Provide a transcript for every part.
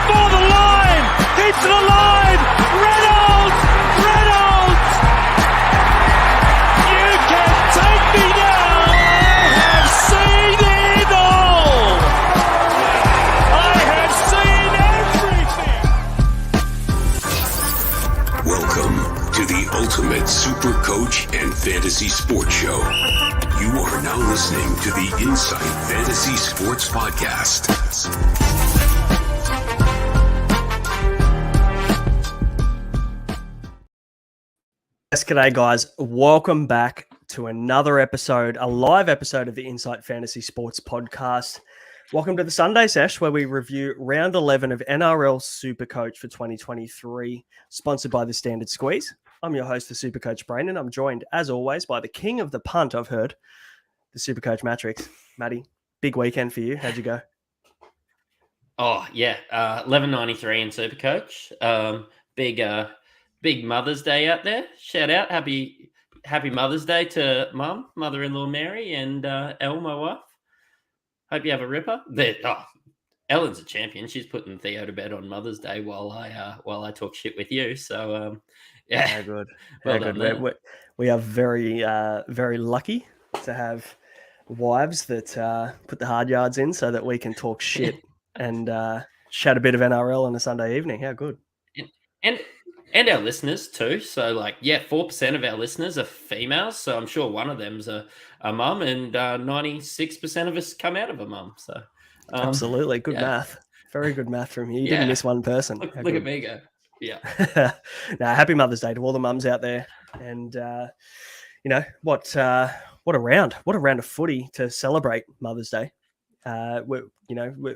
for the line. Keeps it alive. Reynolds. You can take me now. I have seen it all. I have seen everything. Welcome to the ultimate Supercoach and Fantasy Sports Show. You are now listening to the Insight Fantasy Sports Podcast. Yes, g'day guys. Welcome back to another episode, a live episode of the Insight Fantasy Sports Podcast. Welcome to the Sunday Sesh, where we review round 11 of NRL Supercoach for 2023, sponsored by the Standard Squeeze. I'm your host, the Supercoach Brandon. I'm joined, as always, by the king of the punt, I've heard, the Supercoach Mattrix. Matty, big weekend for you. How'd you go? Oh, yeah. 11.93 in Supercoach. Big Mother's Day out there. Shout out. Happy Mother's Day to Mum, mother-in-law Mary, and Elle, my wife. Hope you have a ripper. Ellen's a champion. She's putting Theo to bed on Mother's Day while I talk shit with you. So, yeah. How good. Well How done, good. We are very, very lucky to have wives that put the hard yards in so that we can talk shit and chat a bit of NRL on a Sunday evening. How good. And our listeners too. So 4% of our listeners are females. So I'm sure one of them's a mum, and 96% of us come out of a mum. So absolutely. Good math. Very good math from you. You didn't miss one person. Look at me go. Yeah. Happy Mother's Day to all the mums out there. And, what a round. What a round of footy to celebrate Mother's Day. With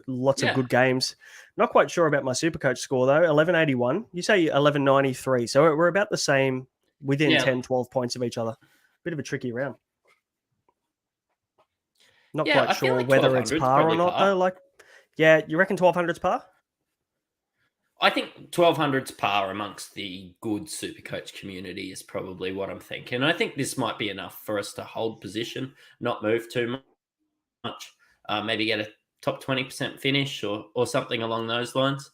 lots of good games. Not quite sure about my Supercoach score, though. 1181. You say 1193. So we're about the same, within 10, 12 points of each other. Bit of a tricky round. Not quite sure whether it's par or not, though. You reckon 1200's par? I think 1200's par amongst the good Supercoach community is probably what I'm thinking. I think this might be enough for us to hold position, not move too much. Maybe get a top 20% finish or something along those lines.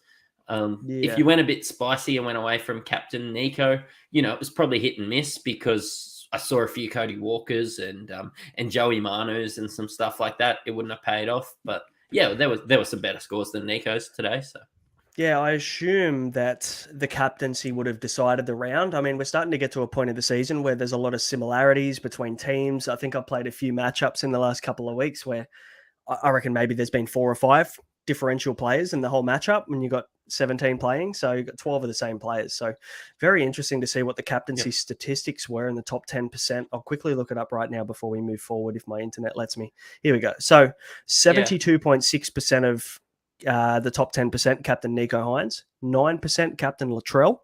If you went a bit spicy and went away from Captain Nico, it was probably hit and miss, because I saw a few Cody Walkers and Joey Manus and some stuff like that. It wouldn't have paid off. But yeah, there were some better scores than Nico's today. So yeah, I assume that the captaincy would have decided the round. I mean, we're starting to get to a point of the season where there's a lot of similarities between teams. I think I've played a few matchups in the last couple of weeks where I reckon maybe there's been 4 or 5 differential players in the whole matchup when you got 17 playing. So you got 12 of the same players. So very interesting to see what the captaincy statistics were in the top 10%. I'll quickly look it up right now before we move forward, if my internet lets me. Here we go. So 72.6% of the top 10% Captain Nico Hines, 9% Captain Latrell,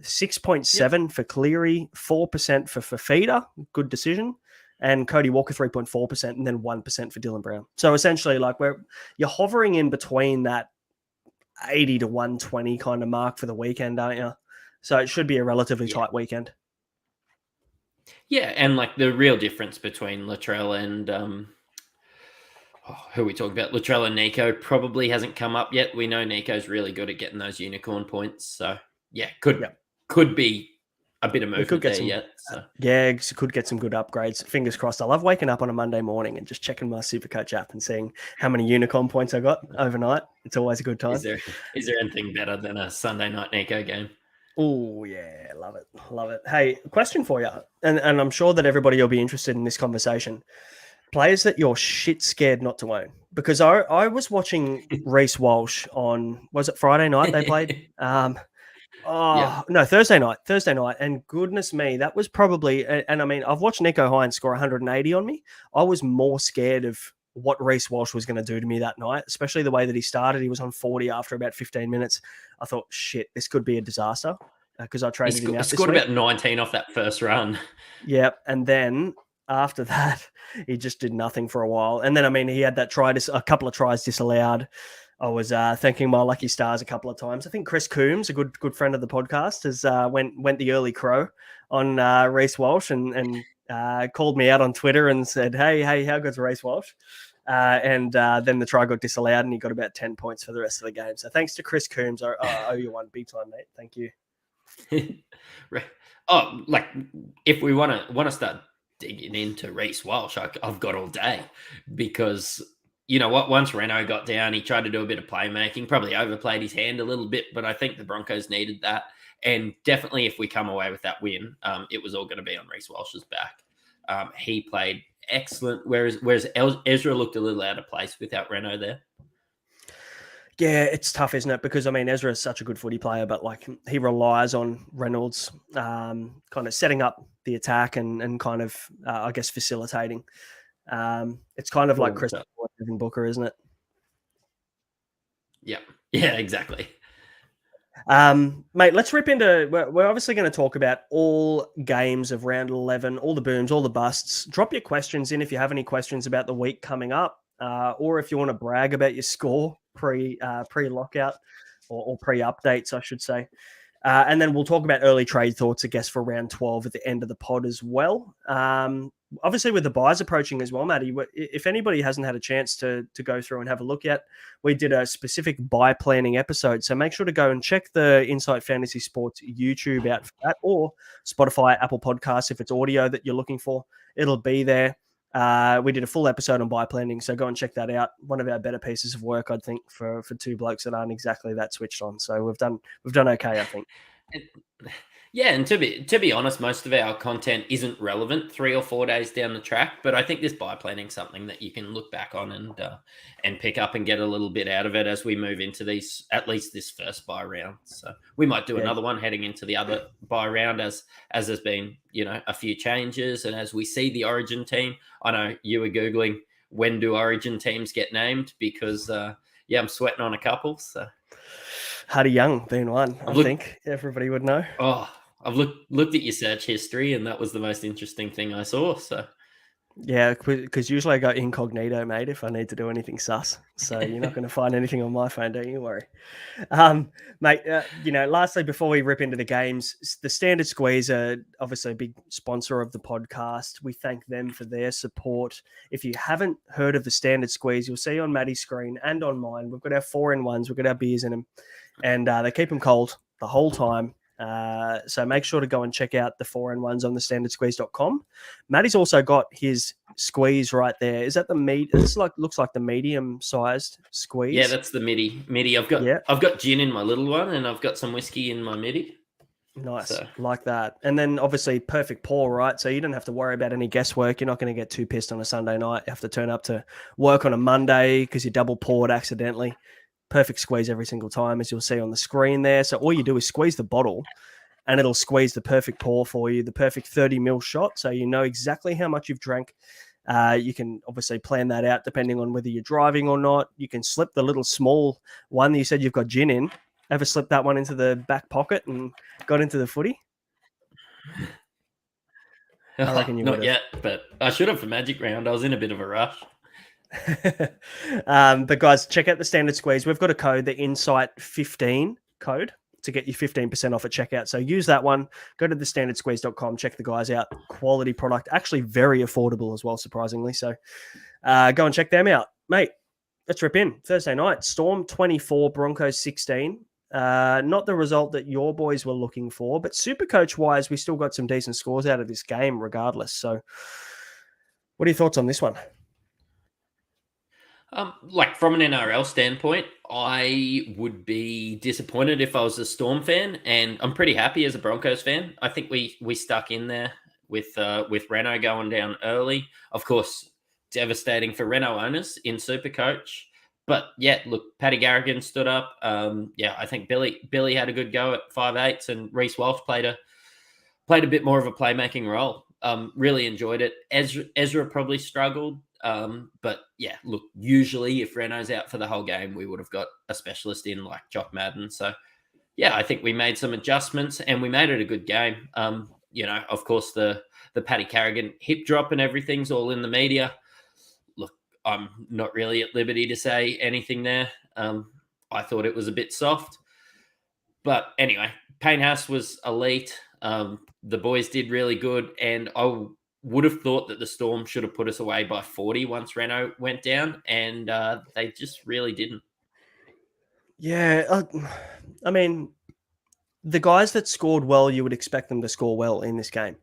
6.7% for Cleary, 4% for Fafita. Good decision. And Cody Walker, 3.4%, and then 1% for Dylan Brown. So essentially, you're hovering in between that 80 to 120 kind of mark for the weekend, aren't you? So it should be a relatively tight weekend. Yeah, and the real difference between Latrell and who are we talking about? Latrell and Nico probably hasn't come up yet. We know Nico's really good at getting those unicorn points. So yeah, could be a bit of movement there yet. So. Could get some good upgrades. Fingers crossed. I love waking up on a Monday morning and just checking my Supercoach app and seeing how many unicorn points I got overnight. It's always a good time. Is there anything better than a Sunday night Nico game? Oh, yeah. Love it. Hey, question for you. And I'm sure that everybody will be interested in this conversation. Players that you're shit scared not to own. Because I was watching Reece Walsh on, was it Friday night they played? No, Thursday night. And goodness me, that was probably, and I mean, I've watched Nico Hines score 180 on me. I was more scared of what Reece Walsh was going to do to me that night, especially the way that he started. He was on 40 after about 15 minutes. I thought, shit, this could be a disaster, because I traded him out. He scored about 19 off that first run. Yeah. And then after that, he just did nothing for a while. And then, I mean, he had that a couple of tries disallowed. I was thanking my lucky stars a couple of times. I think Chris Coombs, a good friend of the podcast, has went the early crow on Reece Walsh and called me out on Twitter and said, hey, how good's Reece Walsh? And then the try got disallowed and he got about 10 points for the rest of the game. So thanks to Chris Coombs. I owe you one big time, mate. Thank you. Right. Oh, like if we want to start digging into Reece Walsh, I've got all day, because you know what? Once Reno got down, he tried to do a bit of playmaking, probably overplayed his hand a little bit, but I think the Broncos needed that. And definitely, if we come away with that win, it was all going to be on Reece Walsh's back. He played excellent, whereas Ezra looked a little out of place without Reno there. Yeah, it's tough, isn't it? Because, I mean, Ezra is such a good footy player, but, like, he relies on Reynolds kind of setting up the attack and kind of, I guess, facilitating. It's kind of like Chris Devin Booker, isn't it? Yeah, exactly. Mate, let's rip into... We're obviously going to talk about all games of round 11, all the booms, all the busts. Drop your questions in if you have any questions about the week coming up, or if you want to brag about your score pre-lockout or pre-updates, I should say. And then we'll talk about early trade thoughts, I guess, for round 12 at the end of the pod as well. Obviously, with the buys approaching as well, Matty, if anybody hasn't had a chance to go through and have a look yet, we did a specific buy planning episode. So make sure to go and check the Insight Fantasy Sports YouTube out for that, or Spotify, Apple Podcasts if it's audio that you're looking for. It'll be there. We did a full episode on buy planning, so go and check that out. One of our better pieces of work, I think, for two blokes that aren't exactly that switched on. So we've done okay, I think. Yeah, and to be honest, most of our content isn't relevant 3 or 4 days down the track. But I think this buy planning is something that you can look back on and pick up and get a little bit out of it as we move into these, at least this first buy round. So we might do another one heading into the other buy round as there's been, you know, a few changes, and as we see the Origin team. I know you were googling when do Origin teams get named, because I'm sweating on a couple. So Hardy Young being one, I think everybody would know. Oh, I've looked at your search history, and that was the most interesting thing I saw. So, yeah, because usually I go incognito, mate, if I need to do anything sus. So you're not going to find anything on my phone, don't you worry. Mate, lastly, before we rip into the games, the Standard Squeeze are obviously a big sponsor of the podcast. We thank them for their support. If you haven't heard of the Standard Squeeze, you'll see on Maddie's screen and on mine, we've got our 4-in-1s, we've got our beers in them, and they keep them cold the whole time. So make sure to go and check out the 4-in-1s on thestandardsqueeze.com. Matty's also got his squeeze right there. Is that the meat? This looks like the medium-sized squeeze. Yeah, that's the midi. I've got gin in my little one, and I've got some whiskey in my midi. Nice, like that. And then obviously perfect pour, right? So you don't have to worry about any guesswork. You're not going to get too pissed on a Sunday night. You have to turn up to work on a Monday because you double poured accidentally. Perfect squeeze every single time, as you'll see on the screen there. So all you do is squeeze the bottle and it'll squeeze the perfect pour for you, the perfect 30 ml shot. So you know exactly how much you've drank. You can obviously plan that out depending on whether you're driving or not. You can slip the little small one that you said you've got gin in. Ever slipped that one into the back pocket and got into the footy? I reckon you would. Not yet, but I should have for Magic Round. I was in a bit of a rush. But guys, check out the Standard Squeeze. We've got a code, the Insight15 code, to get you 15% off at checkout. So use that one. Go to thestandardsqueeze.com. Check the guys out. Quality product. Actually very affordable as well, surprisingly. So go and check them out. Mate, let's rip in. Thursday night, Storm 24, Broncos 16. Not the result that your boys were looking for, but Supercoach-wise, we still got some decent scores out of this game regardless. So what are your thoughts on this one? Like from an NRL standpoint, I would be disappointed if I was a Storm fan, and I'm pretty happy as a Broncos fan. I think we stuck in there with Reno going down early. Of course, devastating for Reno owners in Supercoach. But yeah, look, Paddy Garrigan stood up. I think Billy had a good go at 5'8", and Reece Walsh played a bit more of a playmaking role. Really enjoyed it. Ezra probably struggled. But yeah, look, usually if Reno's out for the whole game, we would have got a specialist in like Jock Madden. So yeah, I think we made some adjustments and we made it a good game. Of course the Paddy Carrigan hip drop and everything's all in the media. Look, I'm not really at liberty to say anything there. I thought it was a bit soft, but anyway, Payne Haas was elite. The boys did really good, and would have thought that the Storm should have put us away by 40 once Reno went down, and they just really didn't. Yeah, I mean, the guys that scored well, you would expect them to score well in this game.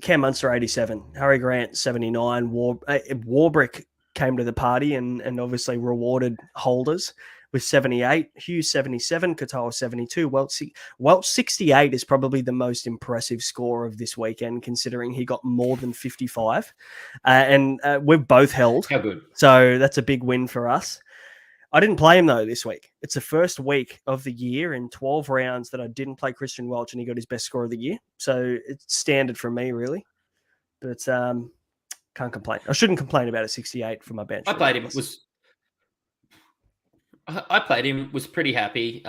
Cam Munster, 87. Harry Grant, 79. Warbrick came to the party and obviously rewarded holders with 78. Hughes, 77. Katoa, 72. Welch, 68 is probably the most impressive score of this weekend, considering he got more than 55. And we've both held. How good. So that's a big win for us. I didn't play him, though, this week. It's the first week of the year in 12 rounds that I didn't play Christian Welch, and he got his best score of the year. So it's standard for me, really. But can't complain. I shouldn't complain about a 68 for my bench. I played him. Was pretty happy.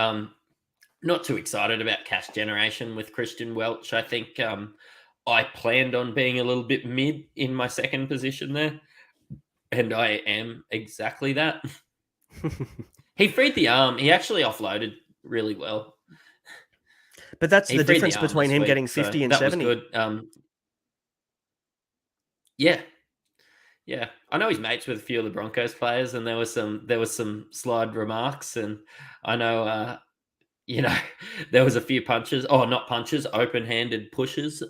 Not too excited about cash generation with Christian Welch. I think I planned on being a little bit mid in my second position there, and I am exactly that. He freed the arm. He actually offloaded really well. But that's the difference between him getting 50 and 70. Was good. Yeah. I know he's mates with a few of the Broncos players, and there was some slide remarks, and I know there was a few punches. Oh, not punches, open-handed pushes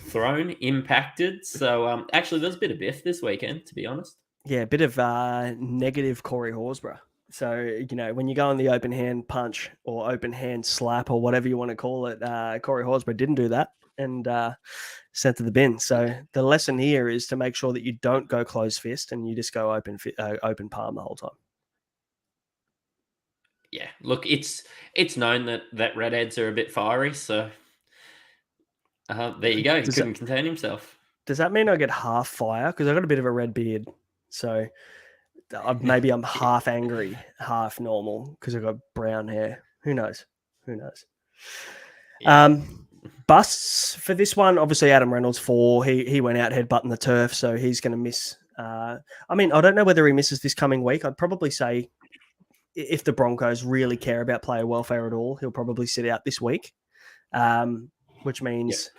thrown, impacted. So actually, there's a bit of biff this weekend, to be honest. Yeah, a bit of negative Corey Horsburgh. So, when you go on the open hand punch or open hand slap or whatever you want to call it, Corey Horsburgh didn't do that and sent to the bin. So the lesson here is to make sure that you don't go closed fist and you just go open palm the whole time. Yeah, look, it's known that redheads are a bit fiery. So there you go. He couldn't contain himself. Does that mean I get half fire? Because I got a bit of a red beard. So maybe I'm half angry, half normal because I've got brown hair. Who knows? Yeah. Busts for this one, obviously Adam Reynolds 4. He went out headbutting the turf, so he's going to miss. I don't know whether he misses this coming week. I'd probably say if the Broncos really care about player welfare at all, he'll probably sit out this week, which means,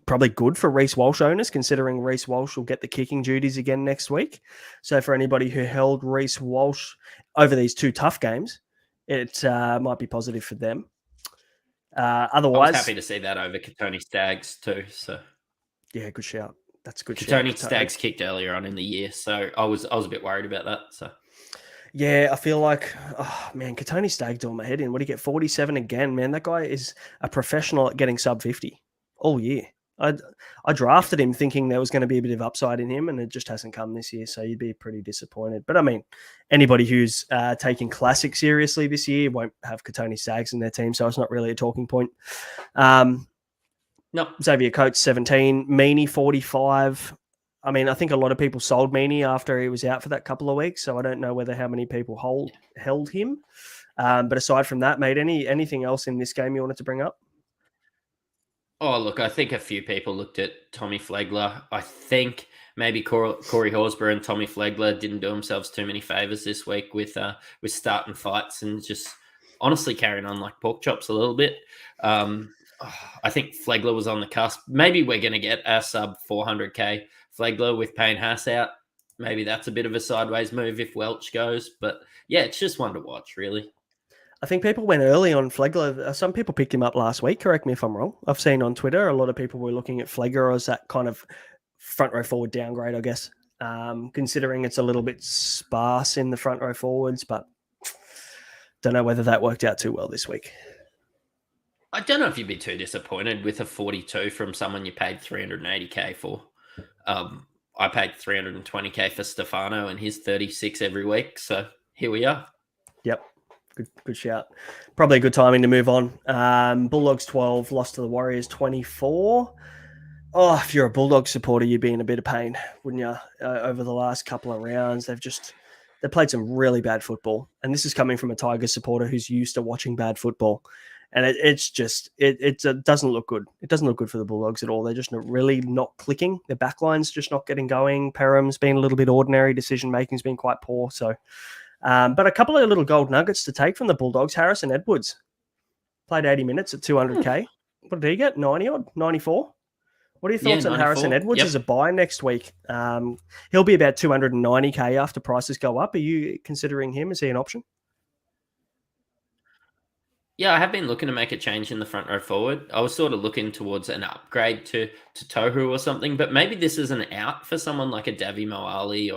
probably good for Reece Walsh owners, considering Reece Walsh will get the kicking duties again next week. So for anybody who held Reece Walsh over these two tough games, it might be positive for them. Otherwise, I was happy to see that over Katoni Staggs too. So yeah, good shout. That's a good shout. Katoni Staggs kicked earlier on in the year, so I was a bit worried about that. So yeah, I feel like, Katoni Staggs doing my head in. What do you get? 47 again, man. That guy is a professional at getting sub 50 all year. I drafted him thinking there was going to be a bit of upside in him, and it just hasn't come this year, so you'd be pretty disappointed. But anybody who's taking Classic seriously this year won't have Katoni Staggs in their team, so it's not really a talking point. No. Xavier Coates, 17. Meaney, 45. I think a lot of people sold Meaney after he was out for that couple of weeks, so I don't know whether how many people held him. But aside from that, mate, anything else in this game you wanted to bring up? Oh, look, I think a few people looked at Tommy Flegler. I think maybe Corey Horsburgh and Tommy Flegler didn't do themselves too many favors this week with starting fights and just honestly carrying on like pork chops a little bit. I think Flegler was on the cusp. Maybe we're going to get our sub 400K Flegler with Payne Haas out. Maybe that's a bit of a sideways move if Welch goes. But yeah, it's just one to watch, really. I think people went early on Flegler. Some people picked him up last week. Correct me if I'm wrong. I've seen on Twitter a lot of people were looking at Flegler as that kind of front row forward downgrade, I guess, considering it's a little bit sparse in the front row forwards, but don't know whether that worked out too well this week. I don't know if you'd be too disappointed with a 42 from someone you paid 380K for. I paid 320K for Stefano and his 36 every week. So here we are. Yep. Good shout. Probably a good timing to move on. Bulldogs 12, lost to the Warriors 24. Oh, if you're a Bulldogs supporter, you'd be in a bit of pain, wouldn't you? Over the last couple of rounds, they played some really bad football. And this is coming from a Tigers supporter who's used to watching bad football. And it doesn't look good. It doesn't look good for the Bulldogs at all. They're just really not clicking. Their backline's just not getting going. Perham's been a little bit ordinary. Decision-making's been quite poor. So, but a couple of little gold nuggets to take from the Bulldogs. Harrison Edwards played 80 minutes at 200K. What did he get? 90 odd? 94? What are your Yeah, thoughts on Harrison 94. Edwards Yep. as a buy next week? He'll be about 290K after prices go up. Are you considering him? Is he an option? Yeah, I have been looking to make a change in the front row forward. I was sort of looking towards an upgrade to Tohu or something, but maybe this is an out for someone like a Davi Moali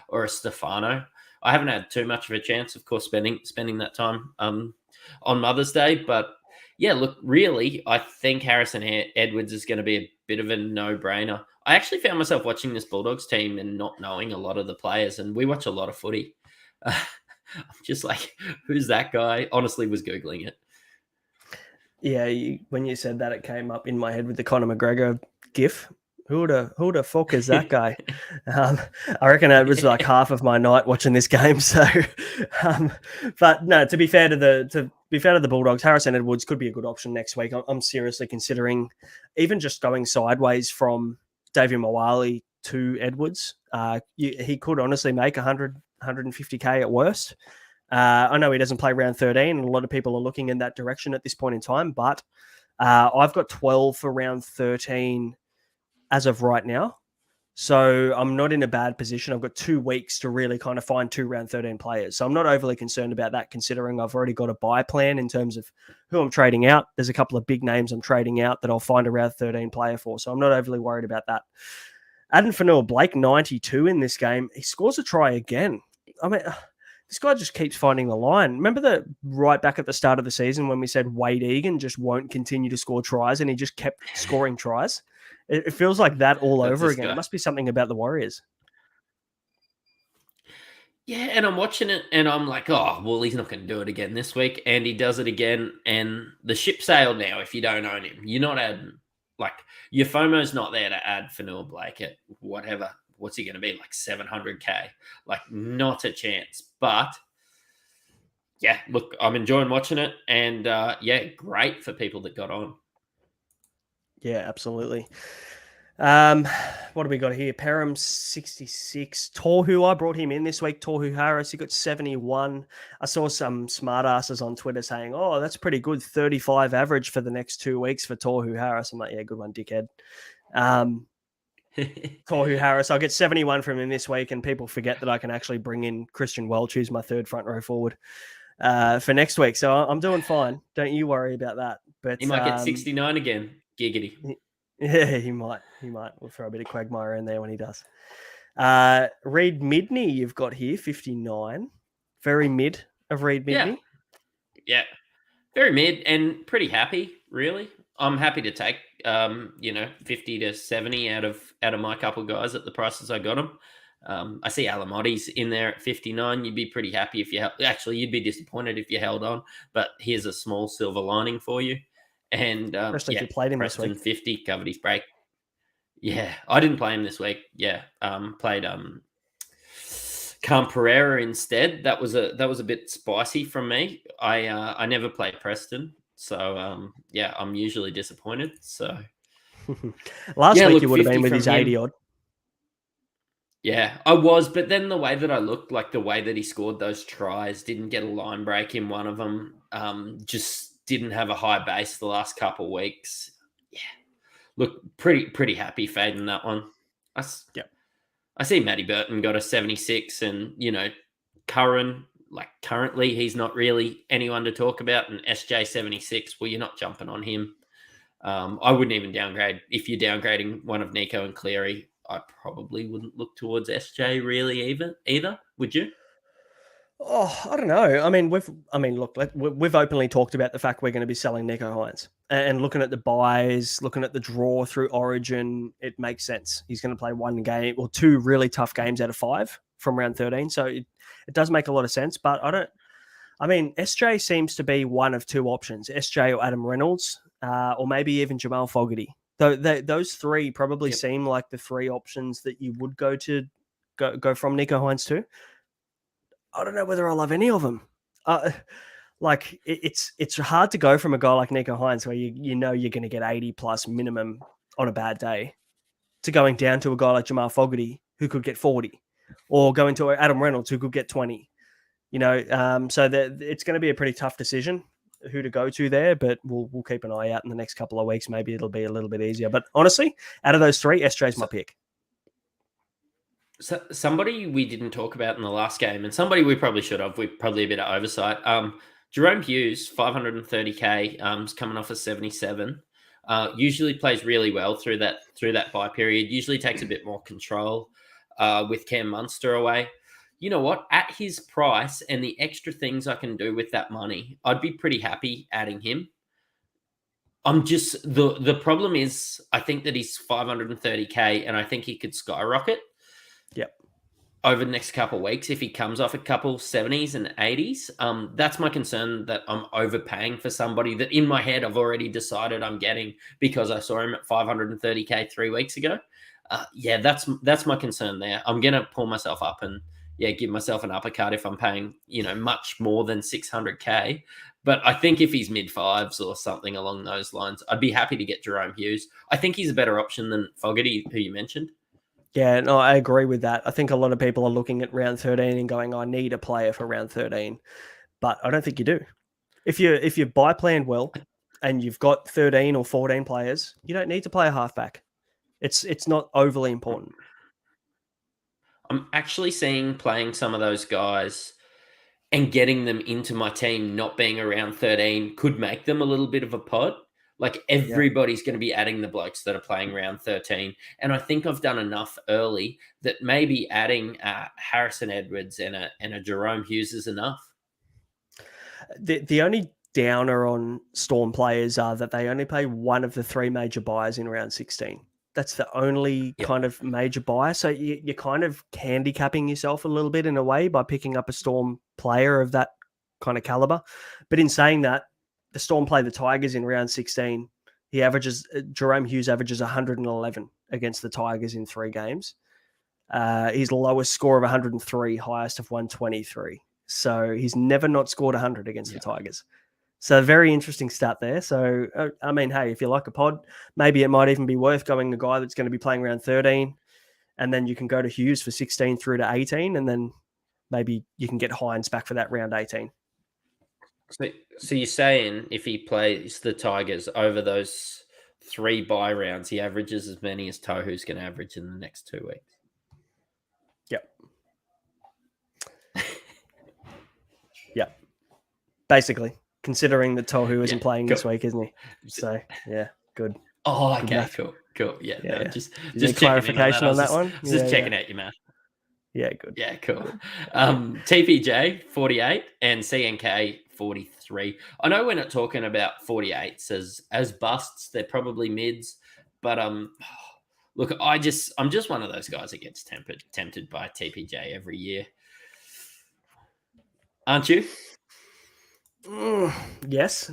or a Stefano. I haven't had too much of a chance, of course, spending that time on Mother's Day, but yeah, look, really, I think Harrison Edwards is going to be a bit of a no-brainer. I actually found myself watching this Bulldogs team and not knowing a lot of the players, and we watch a lot of footy. I'm just like, who's that guy? Honestly, was Googling it. Yeah, when you said that, it came up in my head with the Conor McGregor gif. Who the fuck is that guy? I reckon it was like half of my night watching this game. So, but no, to be fair to the Bulldogs, Harrison Edwards could be a good option next week. I'm seriously considering even just going sideways from David Moali to Edwards. He could honestly make 100, 150K at worst. I know he doesn't play round 13, and a lot of people are looking in that direction at this point in time, but I've got 12 for round 13 as of right now. So I'm not in a bad position. I've got 2 weeks to really kind of find 2 round 13 players. So I'm not overly concerned about that, considering I've already got a buy plan in terms of who I'm trading out. There's a couple of big names I'm trading out that I'll find a round 13 player for. So I'm not overly worried about that. Adam Fanua-Blake, 92 in this game. He scores a try again. I mean, this guy just keeps finding the line. Remember right back at the start of the season when we said Wade Egan just won't continue to score tries, and he just kept scoring tries? It feels like that all over again. It must be something about the Warriors. Yeah, and I'm watching it, and I'm like, oh, well, he's not going to do it again this week, and he does it again, and the ship sailed now if you don't own him. You're not adding, like, your FOMO's not there to add Fanua-Blake at whatever. What's he going to be, like 700K? Like, not a chance. But, yeah, look, I'm enjoying watching it, and, yeah, great for people that got on. Yeah, absolutely. What do we got here? Perham 66. Tohu, I brought him in this week. Tohu Harris, he got 71. I saw some smartasses on Twitter saying, oh, that's pretty good. 35 average for the next 2 weeks for Tohu Harris. I'm like, yeah, good one, dickhead. Tohu Harris, I'll get 71 from him this week, and people forget that I can actually bring in Christian Welch, who's my third front row forward, for next week. So I'm doing fine. Don't you worry about that. But he might get 69 again. Giggity. Yeah, he might. We'll throw a bit of quagmire in there when he does. Reed Midney, you've got here, 59. Very mid of Reed Midney. Yeah. Very mid and pretty happy, really. I'm happy to take 50 to 70 out of my couple guys at the prices I got them. I see Alamotti's in there at 59. You'd be pretty happy if you actually you'd be disappointed if you held on, but here's a small silver lining for you. And especially if you played him Preston this week. 50 covered his break. Yeah, I didn't play him this week. Yeah, played Cam Pereira instead. That was a bit spicy from me. I never play Preston, so I'm usually disappointed. So last week you would have been with his 80 odd. Yeah, I was, but then the way that I looked, like the way that he scored those tries, didn't get a line break in one of them, just didn't have a high base the last couple of weeks. Yeah, look, pretty happy fading that one. I see Matty Burton got a 76, and currently he's not really anyone to talk about. And SJ 76, well, you're not jumping on him. I wouldn't even downgrade. If you're downgrading one of Nico and Cleary, I probably wouldn't look towards SJ really either. Would you? Oh, I don't know. We've openly talked about the fact we're going to be selling Nico Hines, and looking at the buys, looking at the draw through Origin, it makes sense. He's going to play 1 game or 2 really tough games out of 5 from round 13. So it does make a lot of sense, but SJ seems to be one of 2 options, SJ or Adam Reynolds, or maybe even Jamal Fogarty. Those 3 probably seem like the 3 options that you would go from Nico Hines to. I don't know whether I love any of them. It's hard to go from a guy like Nico Hines, where you know you're going to get 80 plus minimum on a bad day, to going down to a guy like Jamal Fogarty who could get 40, or going to Adam Reynolds who could get 20. So it's going to be a pretty tough decision. who to go to there, but we'll keep an eye out in the next couple of weeks. Maybe it'll be a little bit easier. But honestly, out of those three, SJ's my pick. So somebody we didn't talk about in the last game, and somebody we probably should have. We're probably a bit of oversight. Jerome Hughes, 530k, is coming off a 77. Usually plays really well through that bye period. Usually takes a bit more control with Cam Munster away. You know what? At his price and the extra things I can do with that money, I'd be pretty happy adding him. I'm just the problem is I think that he's 530k, and I think he could skyrocket. Yep. Over the next couple of weeks, if he comes off a couple 70s and 80s, that's my concern, that I'm overpaying for somebody that in my head I've already decided I'm getting because I saw him at 530k 3 weeks ago. That's my concern there. I'm gonna pull myself up and give myself an uppercut if I'm paying much more than 600k. But I think if he's mid fives or something along those lines, I'd be happy to get Jerome Hughes. I think he's a better option than Fogarty, who you mentioned. Yeah, no, I agree with that. I think a lot of people are looking at round 13 and going, I need a player for round 13. But I don't think you do. If you buy planned well and you've got 13 or 14 players, you don't need to play a halfback. It's not overly important. I'm actually seeing playing some of those guys and getting them into my team not being around 13 could make them a little bit of a pod. Like everybody's going to be adding the blokes that are playing round 13. And I think I've done enough early that maybe adding Harrison Edwards and a Jerome Hughes is enough. The only downer on Storm players are that they only play one of the three major buys in round 16. That's the only kind of major buy. So you're kind of handicapping yourself a little bit in a way by picking up a Storm player of that kind of caliber. But in saying that, the Storm play the Tigers in round 16. Jerome Hughes averages 111 against the Tigers in 3 games. His lowest score of 103, highest of 123. So he's never not scored 100 against the Tigers. So very interesting stat there. So, I mean, hey, if you like a pod, maybe it might even be worth going a guy that's going to be playing around 13, and then you can go to Hughes for 16 through to 18, and then maybe you can get Hines back for that round 18. So you're saying if he plays the Tigers over those 3 bye rounds, he averages as many as Tohu's going to average in the next 2 weeks? Yep. Yep. Basically. Considering that Tohu isn't playing this week, isn't he? So, yeah, good. Oh, okay, cool. Yeah. Just clarification on that one? Just checking out your math. Yeah, good. Yeah, cool. TPJ, 48, and CNK, 43. I know we're not talking about 48s as busts. They're probably mids. But, look, I'm just one of those guys that gets tempted by TPJ every year. Aren't you? Yes,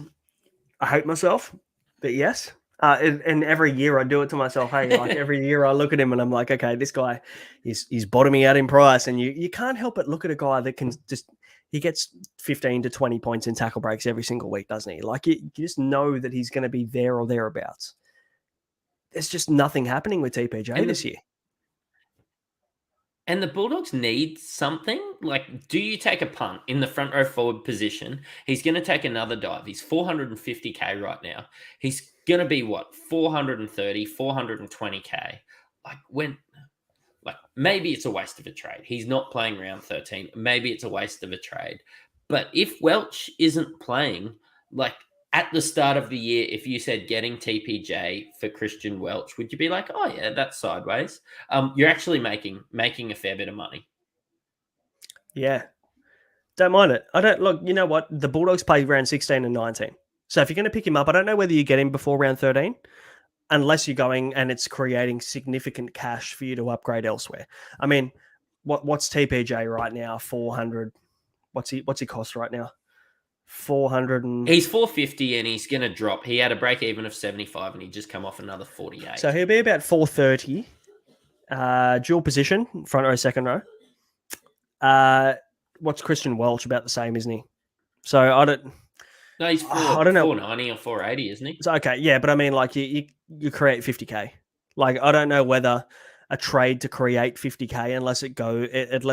I hate myself, but yes. And every year I do it to myself. Hey, like every year I look at him and I'm like, okay, this guy he's bottoming out in price, and you can't help but look at a guy that can he gets 15 to 20 points in tackle breaks every single week, doesn't he? Like you just know that he's going to be there or thereabouts. There's just nothing happening with TPJ this year. And the Bulldogs need something. Like, do you take a punt in the front row forward position? He's going to take another dive. He's 450k right now. He's going to be 430, 420k. Maybe it's a waste of a trade. He's not playing round 13. Maybe it's a waste of a trade. But if Welch isn't playing, at the start of the year, if you said getting TPJ for Christian Welch, would you be like, oh yeah, that's sideways? You're actually making a fair bit of money. Yeah. Don't mind it. I don't look, you know what? The Bulldogs play round 16 and 19. So if you're going to pick him up, I don't know whether you get him before round 13, unless you're going and it's creating significant cash for you to upgrade elsewhere. I mean, what's TPJ right now? 400. What's he cost right now? 400 and... He's 450 and he's going to drop. He had a break even of 75 and he just come off another 48. So he'll be about 430. Dual position, front row, second row. What's Christian Welch? About the same, isn't he? So I don't... No, he's I don't know. 490 or 480, isn't he? So, okay, yeah, but I mean, you create 50k. I don't know whether a trade to create 50k unless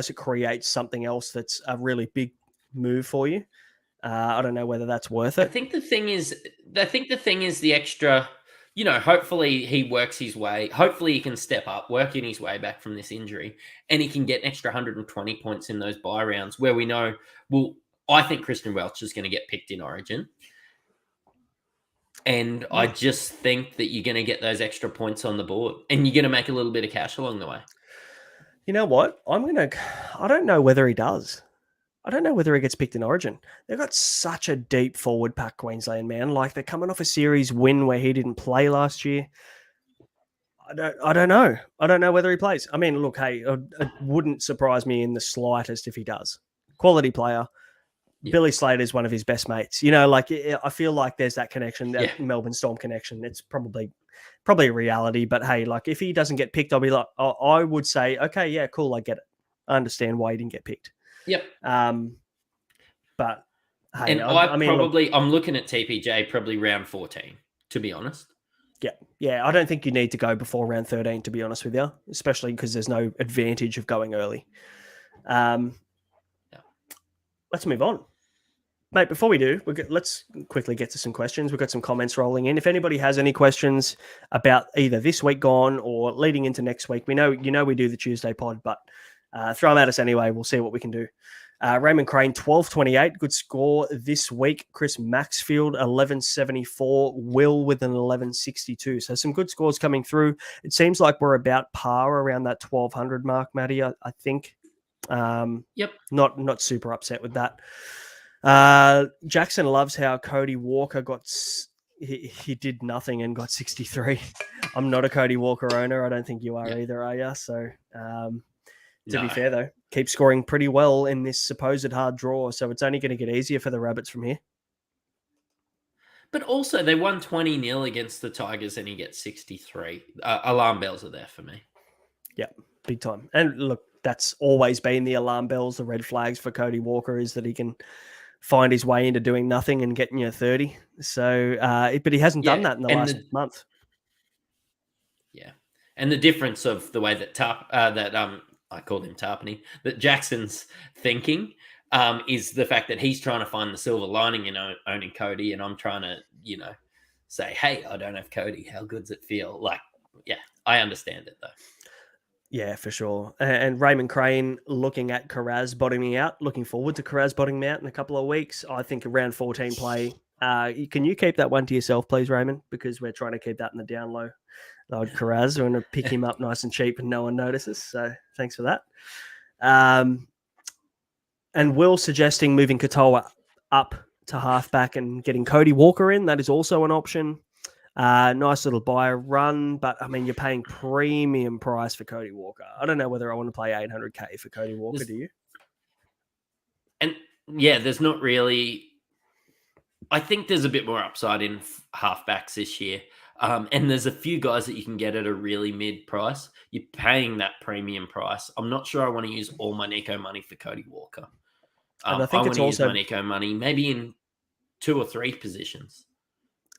it creates something else that's a really big move for you. I don't know whether that's worth I it. think the thing is the extra, hopefully he works his way. Hopefully he can step up, working his way back from this injury, and he can get an extra 120 points in those bye rounds where we know, I think Christian Welch is going to get picked in Origin. And I just think that you're going to get those extra points on the board and you're going to make a little bit of cash along the way. You know what? I don't know whether he does. I don't know whether he gets picked in Origin. They've got such a deep forward pack, Queensland, man. Like, they're coming off a series win where he didn't play last year. I don't know. I don't know whether he plays. I mean, look, hey, it wouldn't surprise me in the slightest if he does. Quality player. Yeah. Billy Slater is one of his best mates. I feel like there's that connection, that Melbourne Storm connection. It's probably a reality. But hey, like, if he doesn't get picked, I'll be like, I would say, okay, yeah, cool, I get it. I understand why he didn't get picked. Yep. But hey, and I'm looking at TPJ probably round 14, to be honest. Yeah. I don't think you need to go before round 13, to be honest with you, especially because there's no advantage of going early. Let's move on. Mate, before we do, let's quickly get to some questions. We've got some comments rolling in. If anybody has any questions about either this week gone or leading into next week, we know we do the Tuesday pod, but throw them at us anyway. We'll see what we can do. Raymond Crane, 12.28, good score this week. Chris Maxfield, 11.74. Will with an 11.62. So some good scores coming through. It seems like we're about par around that 1,200 mark, Matty, I think. Yep. Not super upset with that. Jackson loves how Cody Walker he did nothing and got 63. I'm not a Cody Walker owner. I don't think you are either, are you? So to be fair, though, keep scoring pretty well in this supposed hard draw. So it's only going to get easier for the Rabbits from here. But also, they won 20-0 against the Tigers and he gets 63. Alarm bells are there for me. Yeah, big time. And look, that's always been the alarm bells, the red flags for Cody Walker, is that he can find his way into doing nothing and getting you 30. So, but he hasn't done that in the last month. Yeah. And the difference of the way that I called him Tarpany, that Jackson's thinking is the fact that he's trying to find the silver lining in owning Cody, and I'm trying to, say, hey, I don't have Cody. How good's it feel? Like, yeah, I understand it though. Yeah, for sure. And Raymond Crane looking at Carraz bottoming out, looking forward to Carraz bottoming out in a couple of weeks. I think around 14 play. Can you keep that one to yourself, please, Raymond? Because we're trying to keep that in the down low. Lord Carraz, we're going to pick him up nice and cheap and no one notices. So thanks for that. And Will suggesting moving Katoa up to halfback and getting Cody Walker in. That is also an option. Nice little buy run, but I mean, you're paying premium price for Cody Walker. I don't know whether I want to play 800K for Cody Walker. Do you? And yeah, there's not really. I think there's a bit more upside in halfbacks this year. And there's a few guys that you can get at a really mid price. You're paying that premium price. I'm not sure I want to use all my Nico money for Cody Walker. And I think it's also use my Nico money maybe in 2 or 3 positions.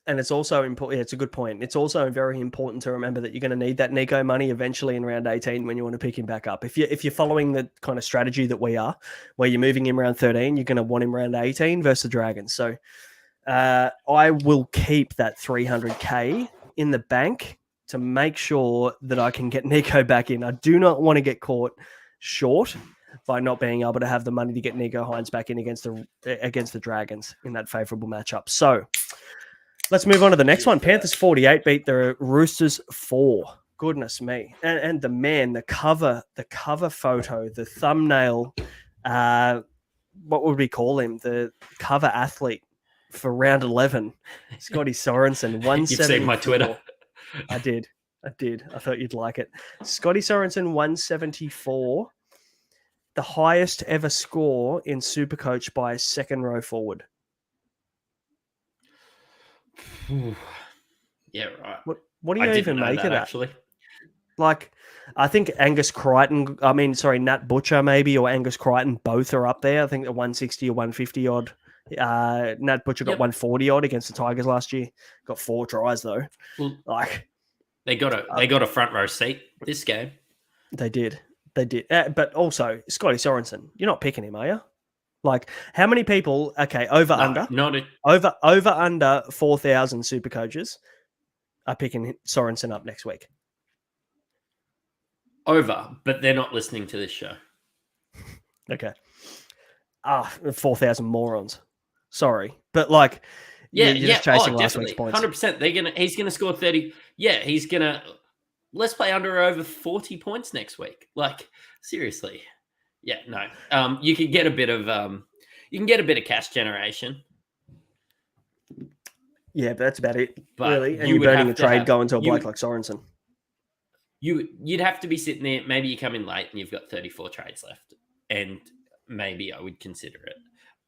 And it's also important. Yeah, it's a good point. It's also very important to remember that you're going to need that Nico money eventually in round 18 when you want to pick him back up. If you're following the kind of strategy that we are, where you're moving him round 13, you're going to want him round 18 versus the Dragons. So I will keep that 300K in the bank to make sure that I can get Nico back in. I do not want to get caught short by not being able to have the money to get Nico Hines back in against the Dragons in that favourable matchup. So let's move on to the next one. Panthers 48 beat the Roosters 4. Goodness me. And the cover photo, the thumbnail, what would we call him? The cover athlete for round 11, Scotty Sorensen, 174. You've seen my Twitter. I did. I thought you'd like it. Scotty Sorensen, 174. The highest ever score in Supercoach by a second row forward. Yeah, right. What do you even make of that? Actually, like, I think Nat Butcher maybe, or Angus Crichton, both are up there. I think the 160 or 150 odd. Nat Butcher got 140 odd against the Tigers last year. Got 4 tries though. Well, like they got a front row seat this game. They did. But also Scotty Sorensen, you're not picking him, are you? Like, how many people? Okay, under 4,000 super coaches are picking Sorensen up next week. But they're not listening to this show. Okay. 4,000 morons. Sorry, but like, you're just chasing last week's points. 100%. He's gonna score 30. Yeah, he's gonna. Let's play under or over 40 points next week. Like, seriously. Yeah, no. You can get a bit of cash generation. Yeah, but that's about it, but really. And you're burning a trade going to a bloke like Sorensen. You'd have to be sitting there. Maybe you come in late and you've got 34 trades left, and maybe I would consider it.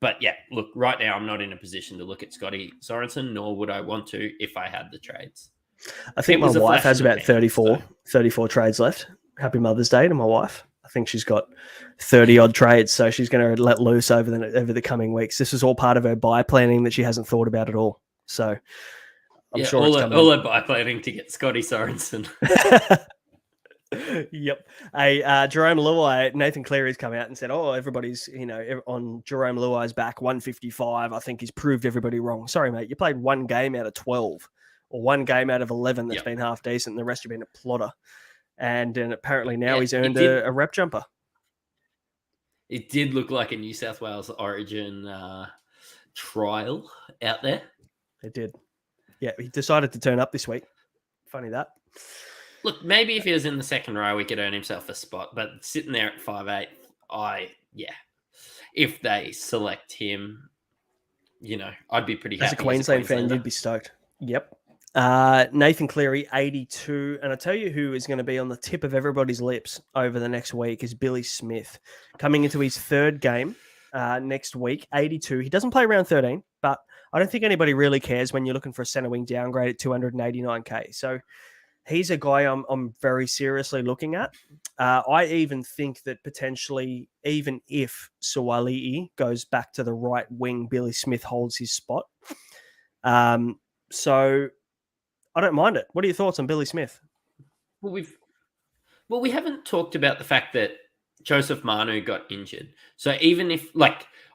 But yeah, look, right now I'm not in a position to look at Scotty Sorensen, nor would I want to if I had the trades. I think my wife has about 34 trades left. Happy Mother's Day to my wife. I think she's got 30 odd trades, so she's going to let loose over the coming weeks. This is all part of her buy planning that she hasn't thought about at all. So I'm sure all her buy planning to get Scotty Sorensen. Yep. Jerome Luai, Nathan Cleary's come out and said, everybody's, on Jerome Luai's back, 155. I think he's proved everybody wrong. Sorry, mate. You played one game out of 12 or one game out of 11 that's been half decent, and the rest have been a plotter. And apparently now he's earned a rep jumper. It did look like a New South Wales Origin trial out there. It did. Yeah, he decided to turn up this week. Funny that. Look, maybe if he was in the second row, he could earn himself a spot. But sitting there at 5'8", if they select him, I'd be pretty happy. As a Queensland fan, you'd be stoked. Yep. Nathan Cleary, 82. And I tell you who is going to be on the tip of everybody's lips over the next week is Billy Smith. Coming into his third game next week, 82. He doesn't play round 13, but I don't think anybody really cares when you're looking for a centre wing downgrade at 289K. So he's a guy I'm very seriously looking at. I even think that potentially, even if Suali'i goes back to the right wing, Billy Smith holds his spot. So I don't mind it. What are your thoughts on Billy Smith? Well, we haven't talked about the fact that Joseph Manu got injured. So even if,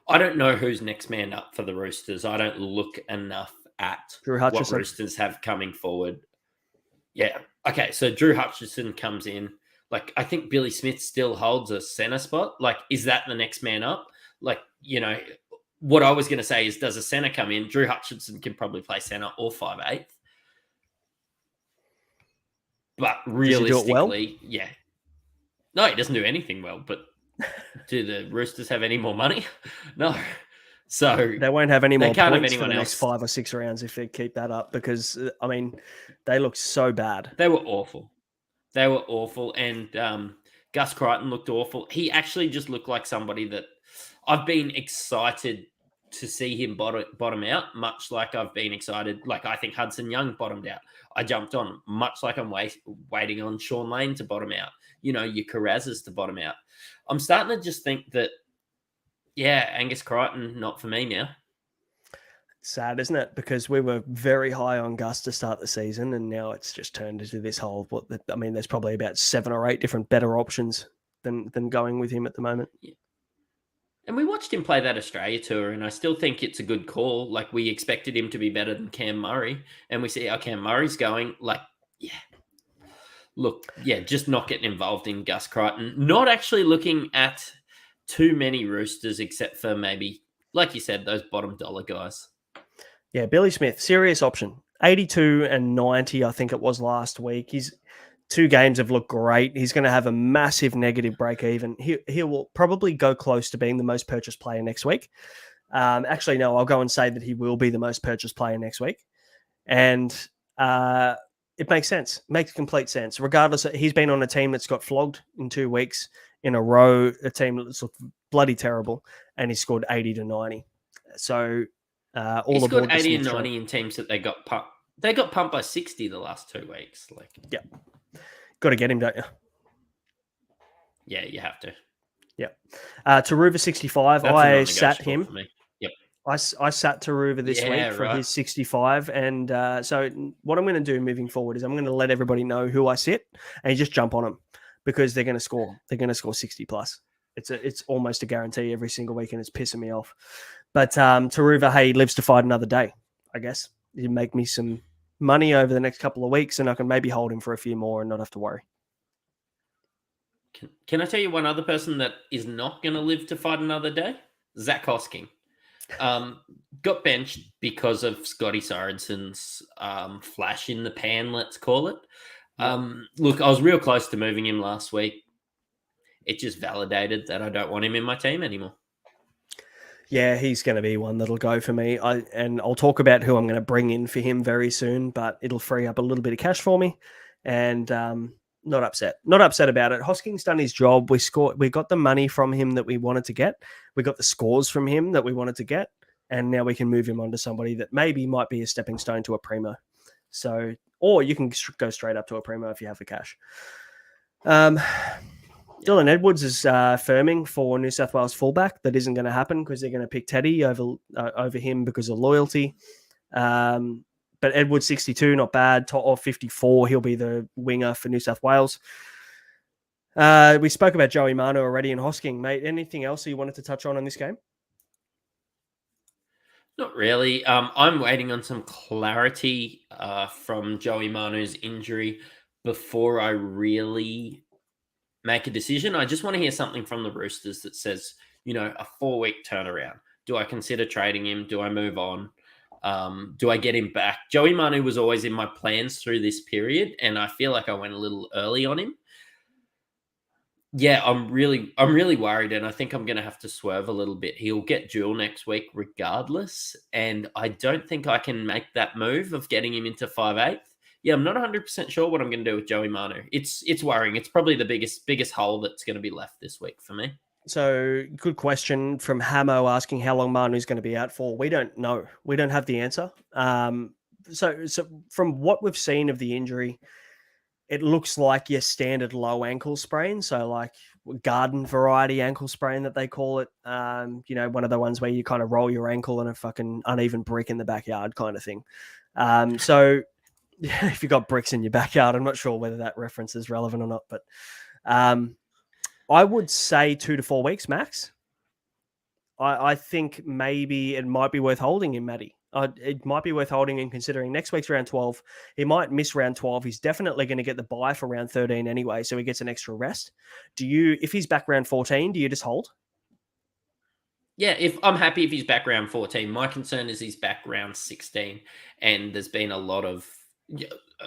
I don't know who's next man up for the Roosters. I don't look enough at what Roosters have coming forward. Yeah. Okay. So Drew Hutchison comes in. I think Billy Smith still holds a center spot. Is that the next man up? What I was going to say is, does a center come in? Drew Hutchinson can probably play center or 5'8". But realistically, yeah. No, he doesn't do anything well. But do the Roosters have any more money? No. So they won't have any more points for the next 5 or 6 rounds if they keep that up, because, they look so bad. They were awful. And Gus Crichton looked awful. He actually just looked like somebody that I've been excited to see him bottom out, much like I've been excited. I think Hudson Young bottomed out. I jumped on, much like I'm waiting on Sean Lane to bottom out. Your Carrazas to bottom out. I'm starting to just think that, Angus Crichton, not for me now. Sad, isn't it? Because we were very high on Gus to start the season, and now it's just turned into this whole. There's probably about 7 or 8 different better options than going with him at the moment. Yeah. And we watched him play that Australia tour, and I still think it's a good call. We expected him to be better than Cam Murray, and we see how Cam Murray's going. Just not getting involved in Gus Crichton. Not actually looking at too many Roosters, except for maybe, like you said, those bottom dollar guys. Yeah, Billy Smith, serious option. 82 and 90, I think it was last week. His 2 games have looked great. He's going to have a massive negative break even. He will probably go close to being the most purchased player next week. Actually, no, I'll go and say that he will be the most purchased player next week. And it makes sense. Makes complete sense. Regardless, he's been on a team that's got flogged in 2 weeks in a row, a team that's looked bloody terrible, and he scored 80 to 90. So he scored 80 and 90 in teams that they got pumped. They got pumped by 60 the last 2 weeks. Yeah. Got to get him, don't you? Yeah, you have to. Yeah. Taruva 65, I sat him. Yep. I sat Taruva this week for his 65. And so what I'm going to do moving forward is I'm going to let everybody know who I sit, and you just jump on them because they're going to score. They're going to score 60 plus. It's almost a guarantee every single week, and it's pissing me off. But Taruva, hey, lives to fight another day. I guess you make me some money over the next couple of weeks, and I can maybe hold him for a few more and not have to worry. Can I tell you one other person that is not going to live to fight another day? Zach Hosking. Got benched because of Scotty Sorensen's flash in the pan, let's call it. Look, I was real close to moving him last week. It just validated that I don't want him in my team anymore. Yeah, he's going to be one that'll go for me. I'll talk about who I'm going to bring in for him very soon, but it'll free up a little bit of cash for me. And not upset about it. Hosking's done his job. We got the money from him that we wanted to get. We got the scores from him that we wanted to get. And now we can move him on to somebody that maybe might be a stepping stone to a primo. So, or you can go straight up to a primo if you have the cash. Dylan Edwards is firming for New South Wales fullback. That isn't going to happen because they're going to pick Teddy over him because of loyalty. But Edwards 62, not bad. Or 54, he'll be the winger for New South Wales. We spoke about Joey Manu already and Hosking, mate. Anything else you wanted to touch on in this game? Not really. I'm waiting on some clarity from Joey Manu's injury before I really make a decision. I just want to hear something from the Roosters that says, a 4-week turnaround. Do I consider trading him? Do I move on? Do I get him back? Joey Manu was always in my plans through this period, and I feel like I went a little early on him. Yeah, I'm really worried, and I think I'm going to have to swerve a little bit. He'll get dual next week regardless, and I don't think I can make that move of getting him into 5/8. Yeah, I'm not 100% sure what I'm going to do with Joey Manu. It's worrying. It's probably the biggest hole that's going to be left this week for me. So, good question from Hamo asking how long Manu's going to be out for. We don't know. We don't have the answer. So from what we've seen of the injury, it looks like your standard low ankle sprain. So like garden variety ankle sprain that they call it. One of the ones where you kind of roll your ankle in a fucking uneven brick in the backyard kind of thing. So if you've got bricks in your backyard, I'm not sure whether that reference is relevant or not, but I would say 2 to 4 weeks max. I think maybe it might be worth holding him, Matty. It might be worth holding him considering next week's round 12. He might miss round 12. He's definitely going to get the bye for round 13 anyway, so he gets an extra rest. If he's back round 14, do you just hold? Yeah, I'm happy if he's back round 14. My concern is he's back round 16, and there's been a lot of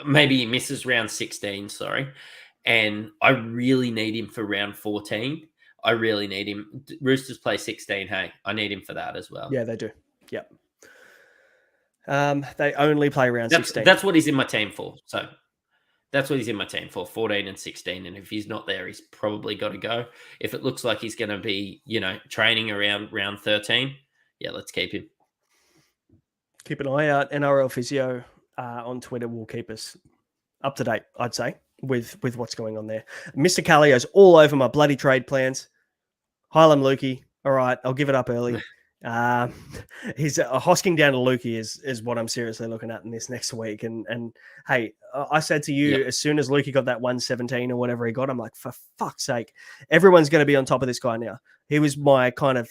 maybe he misses round 16. Sorry. And I really need him for round 14. I really need him. Roosters play 16. Hey, I need him for that as well. Yeah, they do. Yep. They only play round 16. That's what he's in my team for. So that's what he's in my team for, 14 and 16. And if he's not there, he's probably got to go. If it looks like he's going to be, training around round 13, yeah, let's keep him. Keep an eye out. NRL Physio on Twitter will keep us up to date, I'd say, with what's going on there. Mr. Callio's all over my bloody trade plans. Hylam Lukey. All right, I'll give it up early. He's Hosking down to Lukey is what I'm seriously looking at in this next week. And hey, I said to you, as soon as Lukey got that 117 or whatever he got, I'm like, for fuck's sake, everyone's going to be on top of this guy now. He was my kind of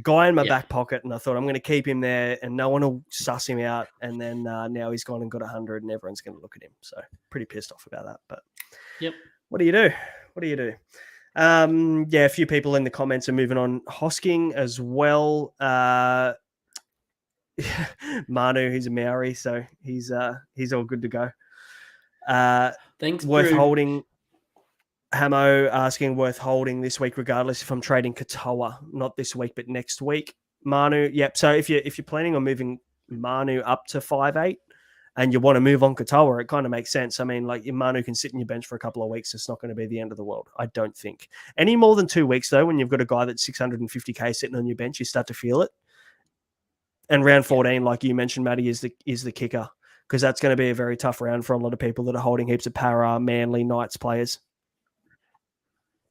guy in my back pocket, and I thought I'm going to keep him there and no one will suss him out. And then now he's gone and got 100 and everyone's going to look at him. So pretty pissed off about that. But what do you do? A few people in the comments are moving on Hosking as well. Manu, he's a Maori, so he's all good to go. Thanks. Worth holding. Hamo asking worth holding this week, regardless if I'm trading Katoa, not this week, but next week. Manu, yep. So if you're planning on moving Manu up to 5'8", and you want to move on Katoa, it kind of makes sense. I mean, like Manu can sit in your bench for a couple of weeks. It's not going to be the end of the world, I don't think. Any more than 2 weeks, though, when you've got a guy that's 650K sitting on your bench, you start to feel it. And round 14, like you mentioned, Matty, is the kicker, because that's going to be a very tough round for a lot of people that are holding heaps of Para, Manly, Knights players.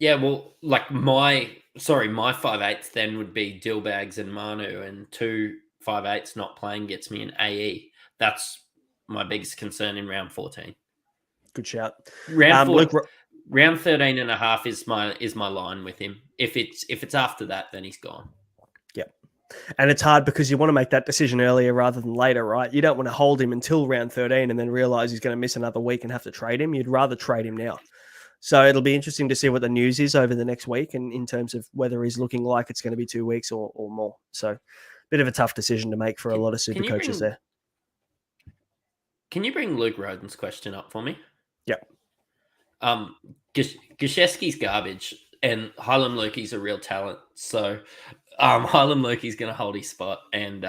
Yeah, well, like my 5/8 then would be Dillbags and Manu, and 2 5/8s not playing gets me an AE. That's my biggest concern in round 14. Good shout. Round 14. Round 13 and a half is my line with him. If it's after that, then he's gone. Yep. And it's hard because you want to make that decision earlier rather than later, right? You don't want to hold him until round 13 and then realize he's going to miss another week and have to trade him. You'd rather trade him now. So it'll be interesting to see what the news is over the next week and in terms of whether he's looking like it's going to be 2 weeks or more. So bit of a tough decision to make for a lot of super coaches there. Can you bring Luke Roden's question up for me? Yep. Gashesky's garbage and Hylam Lukey's a real talent. So Hylam Lukey's going to hold his spot, and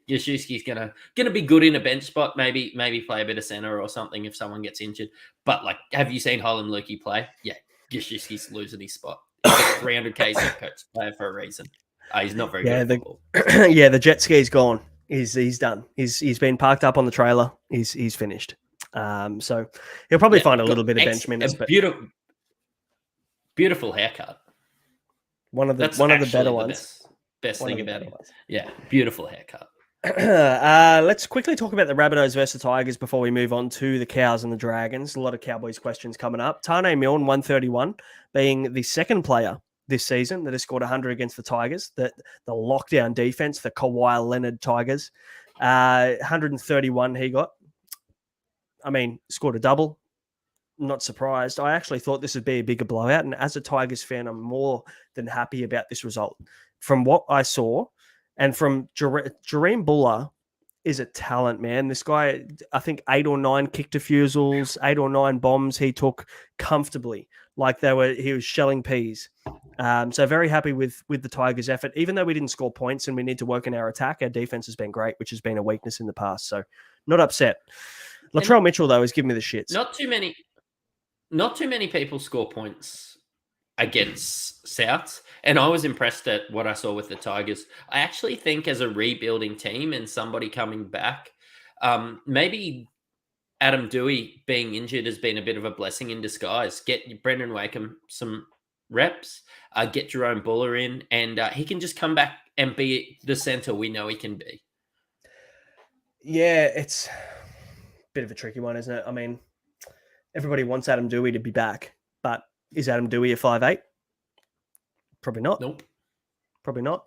Gashesky's gonna be good in a bench spot. Maybe play a bit of center or something if someone gets injured. But like, have you seen Hylam Lukey play? Yeah, Gashesky's losing his spot. He's a 300k coach player for a reason. He's not very good at football. The jet ski's gone. He's done. He's been parked up on the trailer. He's finished. So he'll probably find a little bit of bench minutes. But beautiful haircut. One of the better ones. Best thing about him. Yeah, beautiful haircut. Let's quickly talk about the Rabbitohs versus the Tigers before we move on to the Cows and the Dragons. A lot of Cowboys questions coming up. Tane Milne, 131, being the second player this season that has scored 100 against the Tigers, the lockdown defense, the Kawhi Leonard Tigers. 131 he got. I mean, scored a double. Not surprised. I actually thought this would be a bigger blowout. And as a Tigers fan, I'm more than happy about this result. From what I saw, and from Jareem Buller is a talent, man. This guy, I think 8 or 9 kick defusals, 8 or 9 bombs he took comfortably. Like he was shelling peas. So very happy with the Tigers' effort. Even though we didn't score points and we need to work in our attack, our defense has been great, which has been a weakness in the past. So not upset. Latrell Mitchell, though, is giving me the shits. Not too many people score points against Souths, and I was impressed at what I saw with the Tigers. I actually think as a rebuilding team and somebody coming back, maybe Adam Dewey being injured has been a bit of a blessing in disguise. Get Brendan Wakeham some reps, get Jerome Buller in, and he can just come back and be the center we know he can be. Yeah, it's a bit of a tricky one, isn't it? I mean, everybody wants Adam Dewey to be back, but is Adam Dewey a 5'8"? Probably not. Nope. Probably not.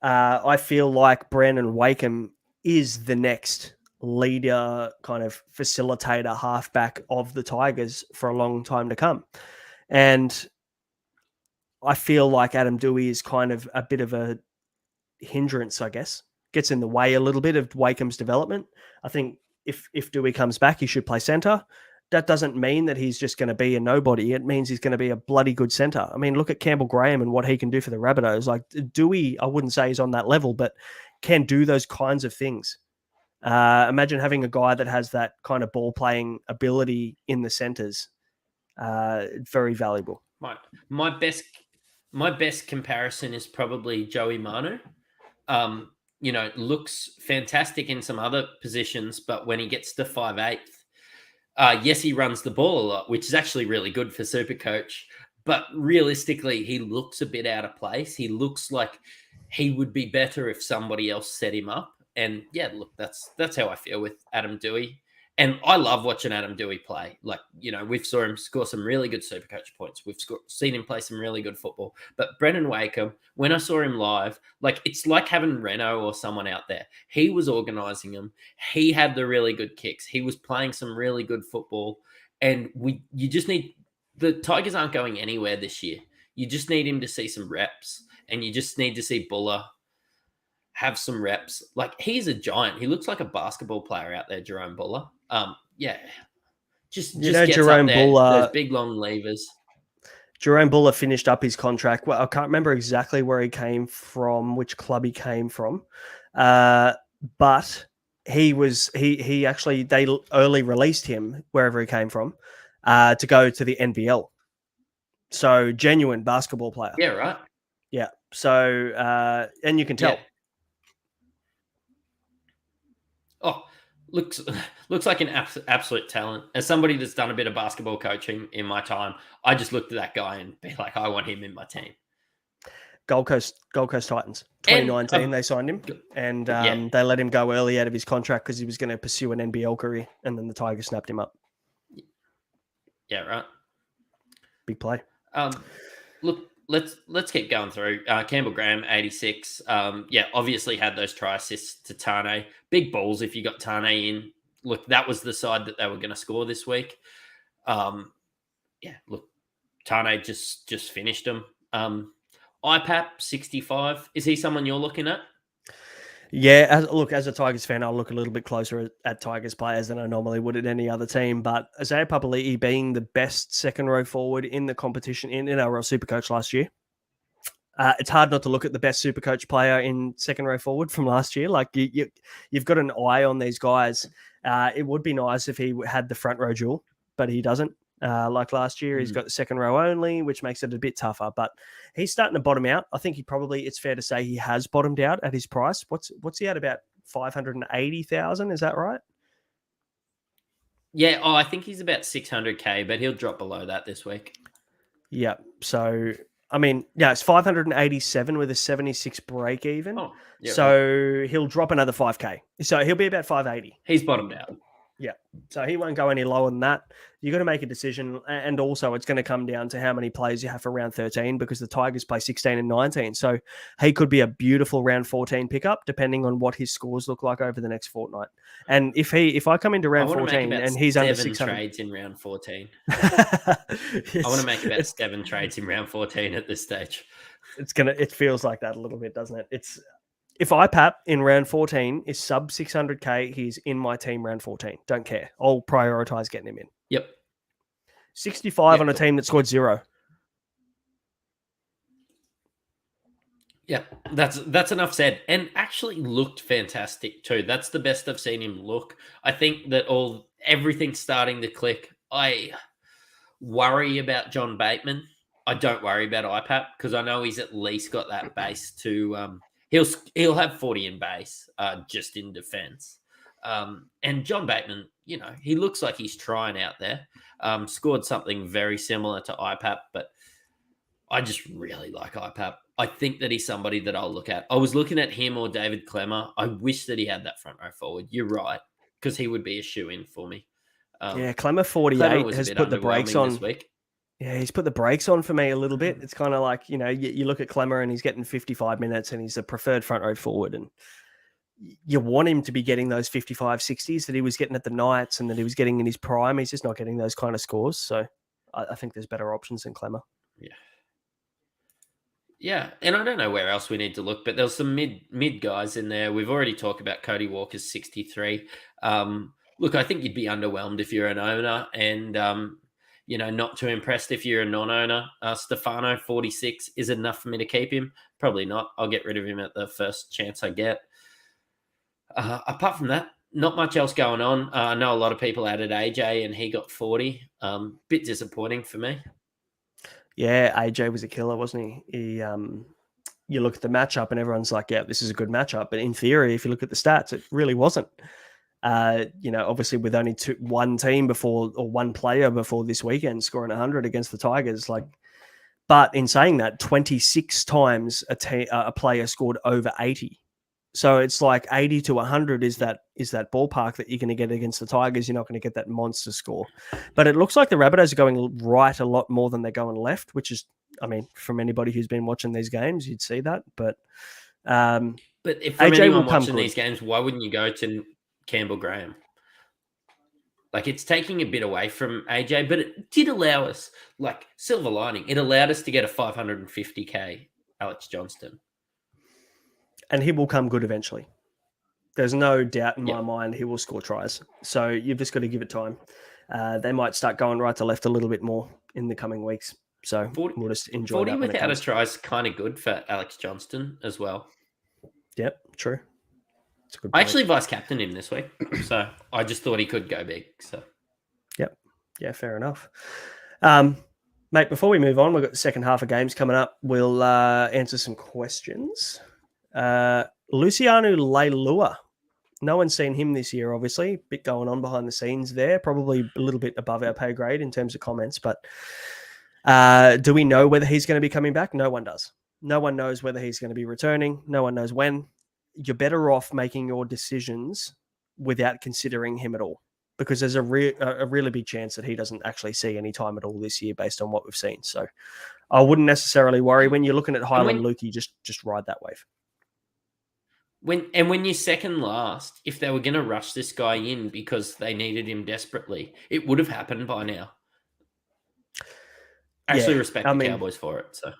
I feel like Brandon Wakeham is the next leader, kind of facilitator, halfback of the Tigers for a long time to come. And I feel like Adam Dewey is kind of a bit of a hindrance, I guess. Gets in the way a little bit of Wakeham's development. I think if Dewey comes back, he should play centre. That doesn't mean that he's just going to be a nobody. It means he's going to be a bloody good centre. I mean, look at Campbell Graham and what he can do for the Rabbitohs. Like Dewey, I wouldn't say he's on that level, but can do those kinds of things. Imagine having a guy that has that kind of ball playing ability in the centres. Very valuable. My best comparison is probably Joey Manu. Looks fantastic in some other positions, but when he gets to 5'8", yes, he runs the ball a lot, which is actually really good for Supercoach. But realistically, he looks a bit out of place. He looks like he would be better if somebody else set him up. And yeah, look, that's how I feel with Adam Dewey. And I love watching Adam Dewey play. Like, we've saw him score some really good Supercoach points. We've seen him play some really good football. But Brendan Wakeham, when I saw him live, like it's like having Renault or someone out there. He was organising them. He had the really good kicks. He was playing some really good football. And you just need the Tigers aren't going anywhere this year. You just need him to see some reps, and you just need to see Buller have some reps. Like he's a giant. He looks like a basketball player out there, Jerome Buller. Just gets Jerome up there, Buller, those big long levers. Jerome Buller finished up his contract. Well, I can't remember exactly where he came from, which club he came from, but he actually they early released him wherever he came from to go to the NBL. So genuine basketball player. Yeah, right. Yeah. So and you can tell. Yeah. Oh, looks like an absolute talent. As somebody that's done a bit of basketball coaching in my time, I just looked at that guy and be like, I want him in my team. Gold Coast Titans, 2019, they signed him, and they let him go early out of his contract because he was going to pursue an NBL career, and then the Tigers snapped him up. Yeah, right. big play. Look, let's keep going through. Campbell Graham, 86. Obviously had those try assists to Tane. Big balls if you got Tane in. Look, that was the side that they were going to score this week. Look, Tane just finished them. IPAP, 65. Is he someone you're looking at? Yeah, as a Tigers fan, I'll look a little bit closer at Tigers players than I normally would at any other team. But Isaiah Papali'i being the best second row forward in the competition in NRL Supercoach last year, it's hard not to look at the best Supercoach player in second row forward from last year. Like you've got an eye on these guys. It would be nice if he had the front row duel, but he doesn't. Like last year, he's got the second row only, which makes it a bit tougher. But he's starting to bottom out. I think it's fair to say he has bottomed out at his price. What's he at, about 580,000? Is that right? Yeah, I think he's about 600K, but he'll drop below that this week. Yeah. So, I mean, yeah, it's 587 with a 76 break even. Oh, yeah, so he'll drop another 5K. So he'll be about 580. He's bottomed out. Yeah. So he won't go any lower than that. You've got to make a decision. And also it's going to come down to how many players you have for round 13, because the Tigers play 16 and 19. So he could be a beautiful round 14 pickup, depending on what his scores look like over the next fortnight. And if I come into round 14 and he's under 600 trades in round 14. I want to make about 7 trades in round 14 at this stage. It feels like that a little bit, doesn't it? If IPAP in round 14 is sub 600K, he's in my team round 14. Don't care. I'll prioritize getting him in. Yep. 65 on a team that scored 0. Yeah, that's enough said. And actually looked fantastic too. That's the best I've seen him look. I think that everything's starting to click. I worry about John Bateman. I don't worry about IPAP because I know he's at least got that base to he'll have 40 in base, just in defense. And John Bateman, he looks like he's trying out there. Scored something very similar to IPAP, but I just really like IPAP. I think that he's somebody that I'll look at. I was looking at him or David Clemmer. I wish that he had that front row forward. You're right, because he would be a shoe-in for me. Clemmer 48 has put the brakes on. This week. Yeah, he's put the brakes on for me a little bit. It's kind of like, you look at Clemmer and he's getting 55 minutes and he's a preferred front row forward. And you want him to be getting those 55, 60s that he was getting at the Knights and that he was getting in his prime. He's just not getting those kind of scores. So I think there's better options than Clemmer. Yeah. Yeah, and I don't know where else we need to look, but there's some mid guys in there. We've already talked about Cody Walker's 63. Look, I think you'd be underwhelmed if you're an owner and, not too impressed if you're a non-owner. Stefano, 46, is it enough for me to keep him? Probably not. I'll get rid of him at the first chance I get. Apart from that, not much else going on. I know a lot of people added AJ and he got 40. Bit disappointing for me. Yeah, AJ was a killer, wasn't he? You look at the matchup and everyone's like, yeah, this is a good matchup. But in theory, if you look at the stats, it really wasn't. Obviously with only one player before this weekend scoring 100 against the Tigers. But in saying that, 26 times a player scored over 80. So it's like 80 to 100 is that ballpark that you're going to get against the Tigers. You're not going to get that monster score. But it looks like the Rabbitohs are going right a lot more than they're going left, which is, from anybody who's been watching these games, you'd see that. But if from AJ anyone will come watching these games, why wouldn't you go to Campbell Graham? It's taking a bit away from AJ, but it did allow us, silver lining, it allowed us to get a 550K Alex Johnston. And he will come good eventually. There's no doubt in my mind he will score tries. So you've just got to give it time. They might start going right to left a little bit more in the coming weeks. So we'll just enjoy 40 that. 40 without a try is kind of good for Alex Johnston as well. Yep, true. It's a good point. I actually vice-captained him this week. So I just thought he could go big. So, yep. Yeah, fair enough. Mate, before we move on, we've got the second half of games coming up. We'll answer some questions. Luciano Leilua. No one's seen him this year, obviously. Bit going on behind the scenes there. Probably a little bit above our pay grade in terms of comments. But do we know whether he's going to be coming back? No one does. No one knows whether he's going to be returning. No one knows when. You're better off making your decisions without considering him at all. because there's a really big chance that he doesn't actually see any time at all this year based on what we've seen. So I wouldn't necessarily worry when you're looking at Highland Lukey. Just ride that wave. When you're second last, if they were going to rush this guy in because they needed him desperately, it would have happened by now. Actually, respect the Cowboys for it. So,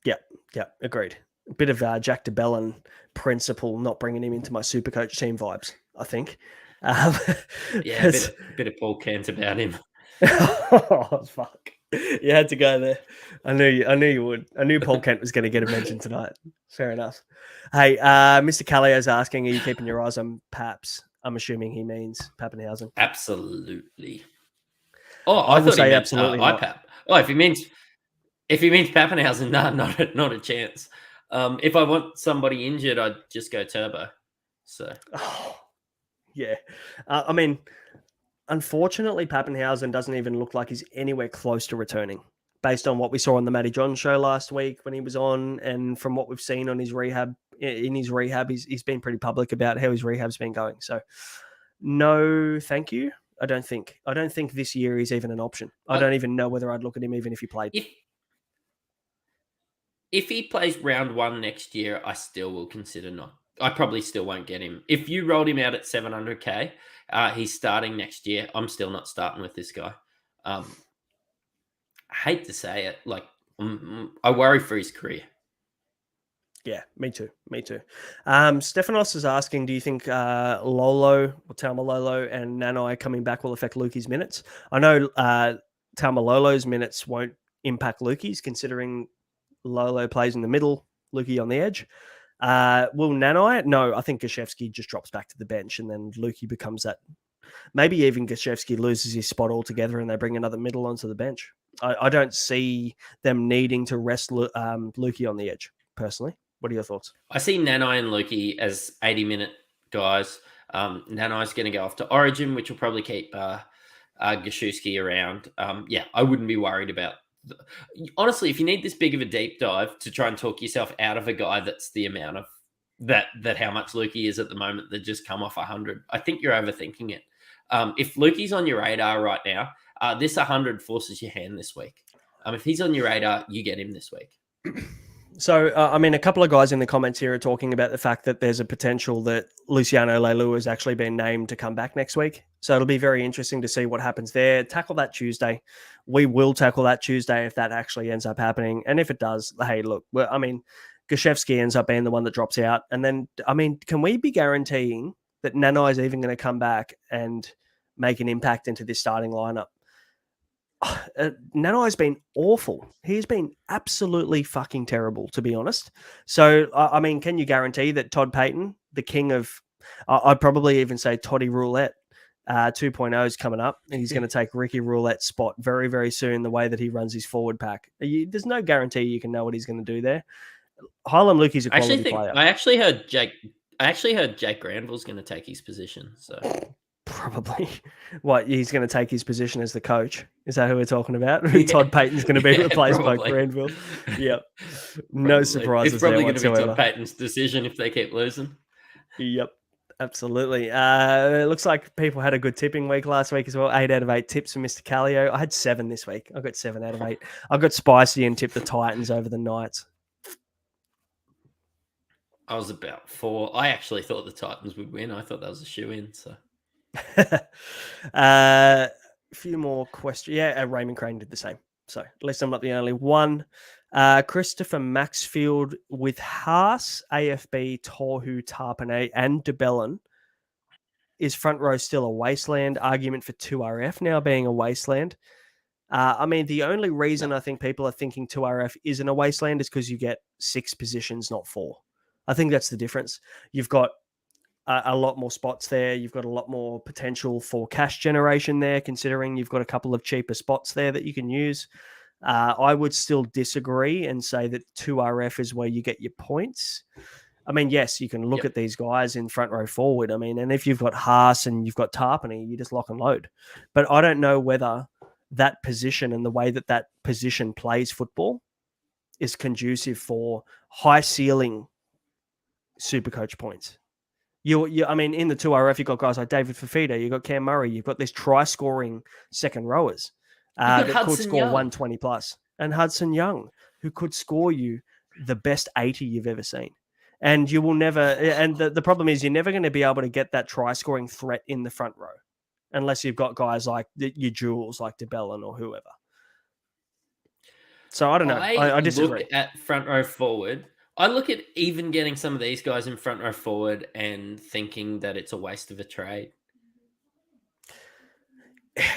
yeah, agreed. A bit of Jack DeBellin principle, not bringing him into my Supercoach team vibes, I think. Yeah, a bit of Paul Kent about him. Oh, fuck. You had to go there. I knew you would. I knew Paul Kent was going to get a mention tonight. Fair enough. Hey, Mr. Callio's asking, are you keeping your eyes on Paps? I'm assuming he means Pappenhausen. Absolutely. Oh, I thought he meant absolutely IPAP. Oh, if he means Pappenhausen, not a chance. If I want somebody injured, I'd just go Turbo. So, yeah. I mean, unfortunately, Pappenhausen doesn't even look like he's anywhere close to returning, based on what we saw on the Matty John show last week when he was on, and from what we've seen on his rehab. In his rehab, he's been pretty public about how his rehab's been going. So, no, thank you. I don't think this year is even an option. I don't even know whether I'd look at him even if he played. If he plays round 1 next year, I still will consider not. I probably still won't get him. If you rolled him out at 700K, he's starting next year. I'm still not starting with this guy. I hate to say it. Like, I worry for his career. Yeah, me too. Stefanos is asking, do you think Lolo or Taumalolo and Nanai coming back will affect Lukey's minutes? I know Taumalolo's minutes won't impact Lukey's, considering Lolo plays in the middle, Lukey on the edge. Will Nanai? No, I think Gashevsky just drops back to the bench, and then Lukey becomes that. Maybe even Gashevsky loses his spot altogether and they bring another middle onto the bench. I don't see them needing to rest Lukey on the edge, personally. What are your thoughts? I see Nanai and Lukey as 80-minute guys. Nanai's going to go off to Origin, which will probably keep Gashevsky around. I wouldn't be worried about. Honestly, if you need this big of a deep dive to try and talk yourself out of a guy that's the amount of that how much Lukey is at the moment that just come off 100, I think you're overthinking it. If Lukey's on your radar right now, this 100 forces your hand this week. If he's on your radar, you get him this week. So, a couple of guys in the comments here are talking about the fact that there's a potential that Luciano Leilua has actually been named to come back next week. So it'll be very interesting to see what happens there. Tackle that Tuesday. We will tackle that Tuesday if that actually ends up happening. And if it does, hey, look, Gashevsky ends up being the one that drops out. And then, can we be guaranteeing that Nanai is even going to come back and make an impact into this starting lineup? Nanai's been awful. He's been absolutely fucking terrible, to be honest. So, can you guarantee that Todd Payton, the king of, I'd probably even say Toddy Roulette 2.0 is coming up, and he's going to take Ricky Roulette's spot very, very soon, the way that he runs his forward pack. There's no guarantee you can know what he's going to do there. Harlem Lukey's a quality player. I actually heard Jake Granville's going to take his position, so... Probably. What, he's going to take his position as the coach? Is that who we're talking about? Todd Payton's going to be replaced by Granville. Yep. No surprises. It's probably going to be Todd Payton's decision if they keep losing. Yep. Absolutely. It looks like people had a good tipping week last week as well. 8 out of 8 tips from Mr. Callio. I had 7 this week. I got 7 out of 8. I got spicy and tipped the Titans over the Knights. I was about 4. I actually thought the Titans would win. I thought that was a shoe-in, so... A few more questions. Yeah, Raymond Crane did the same. So at least I'm not the only one. Christopher Maxfield with Haas, AFB, Tohu, Tarpanay, and DeBellin. Is front row still a wasteland? Argument for 2RF now being a wasteland. The only reason I think people are thinking 2RF isn't a wasteland is because you get 6 positions, not 4. I think that's the difference. You've got a lot more spots there. You've got a lot more potential for cash generation there, considering you've got a couple of cheaper spots there that you can use. I would still disagree and say that 2RF is where you get your points. Yes, you can look at these guys in front row forward. And if you've got Haas and you've got Tarpany, you just lock and load. But I don't know whether that position and the way that that position plays football is conducive for high ceiling Supercoach points. I mean, in the 2RF, you've got guys like David Fafita, you've got Cam Murray, you've got these try-scoring second rowers You've got that could Hudson score Young. 120 plus, and Hudson Young, who could score you the best 80 you've ever seen. And you will never, and the problem is you're never going to be able to get that try-scoring threat in the front row unless you've got guys like your jewels, like DeBellin or whoever. So I don't know. I disagree. Look at front row forward. I look at even getting some of these guys in front row forward and thinking that it's a waste of a trade.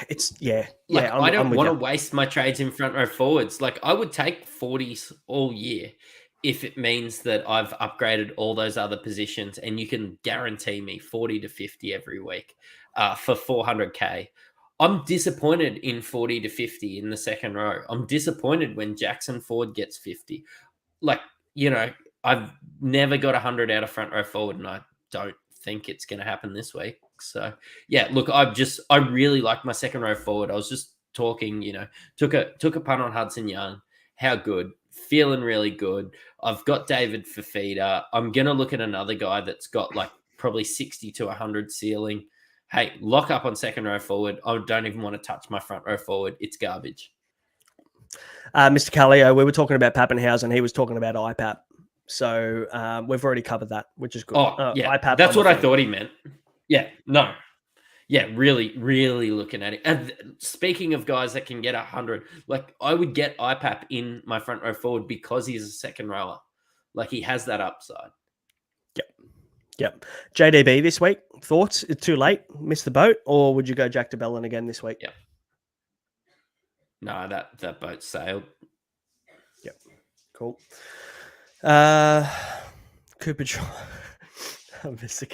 It's I don't want to waste my trades in front row forwards. Like I would take 40s all year if it means that I've upgraded all those other positions and you can guarantee me 40 to 50 every week for 400k. I'm disappointed in 40 to 50 in the second row. I'm disappointed when Jackson Ford gets 50. Like, I've never got 100 out of front row forward, and I don't think it's going to happen this week. So, yeah, look, I really like my second row forward. I was just talking, took a punt on Hudson Young. How good. Feeling really good. I've got David Fafita. I'm going to look at another guy that's got like probably 60 to 100 ceiling. Hey, lock up on second row forward. I don't even want to touch my front row forward. It's garbage. Mr. Callio, we were talking about Pappenhausen. He was talking about IPAP. So we've already covered that, which is good. Oh, yeah. IPAP, that's what I thought he meant. Yeah, no. Yeah, really, really looking at it. And speaking of guys that can get 100, like I would get IPAP in my front row forward because he's a second rower. Like he has that upside. Yep. JDB this week, thoughts? It's too late, missed the boat, or would you go Jack DeBellin again this week? Yeah. No, that boat sailed. Yep. Cool. Cooper John. Mr.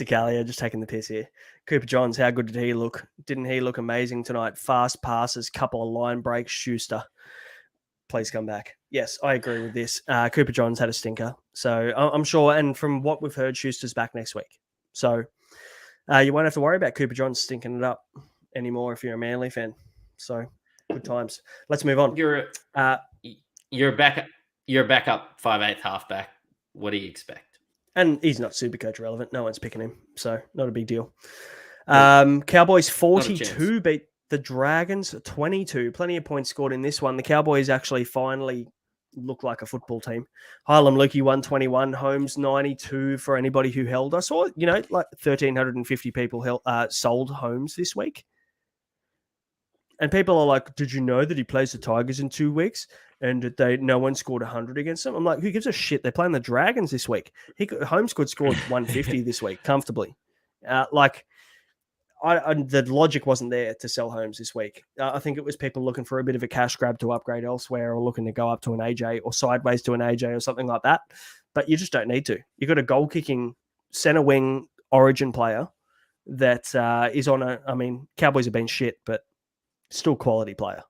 Callier, just taking the piss here. Cooper Johns, how good did he look? Didn't he look amazing tonight? Fast passes, couple of line breaks, Schuster. Please come back. Yes, I agree with this. Cooper Johns had a stinker. So I'm sure, and from what we've heard, Schuster's back next week. So you won't have to worry about Cooper Johns stinking it up anymore if you're a Manly fan. So good times. Let's move on. You're a backup 5'8" halfback. What do you expect? And he's not Supercoach relevant. No one's picking him. So not a big deal. Cowboys 42 beat the Dragons 22. Plenty of points scored in this one. The Cowboys actually finally look like a football team. Harlem Lukey 121, Holmes 92 for anybody who held. I saw, like 1,350 people sold Holmes this week. And people are like, did you know that he plays the Tigers in 2 weeks? And no one scored 100 against them? I'm like, who gives a shit? They're playing the Dragons this week. Holmes could score 150 this week comfortably. The logic wasn't there to sell Holmes this week. I think it was people looking for a bit of a cash grab to upgrade elsewhere or looking to go up to an AJ or sideways to an AJ or something like that. But you just don't need to. You've got a goal-kicking center wing origin player that is on Cowboys have been shit, but still quality player.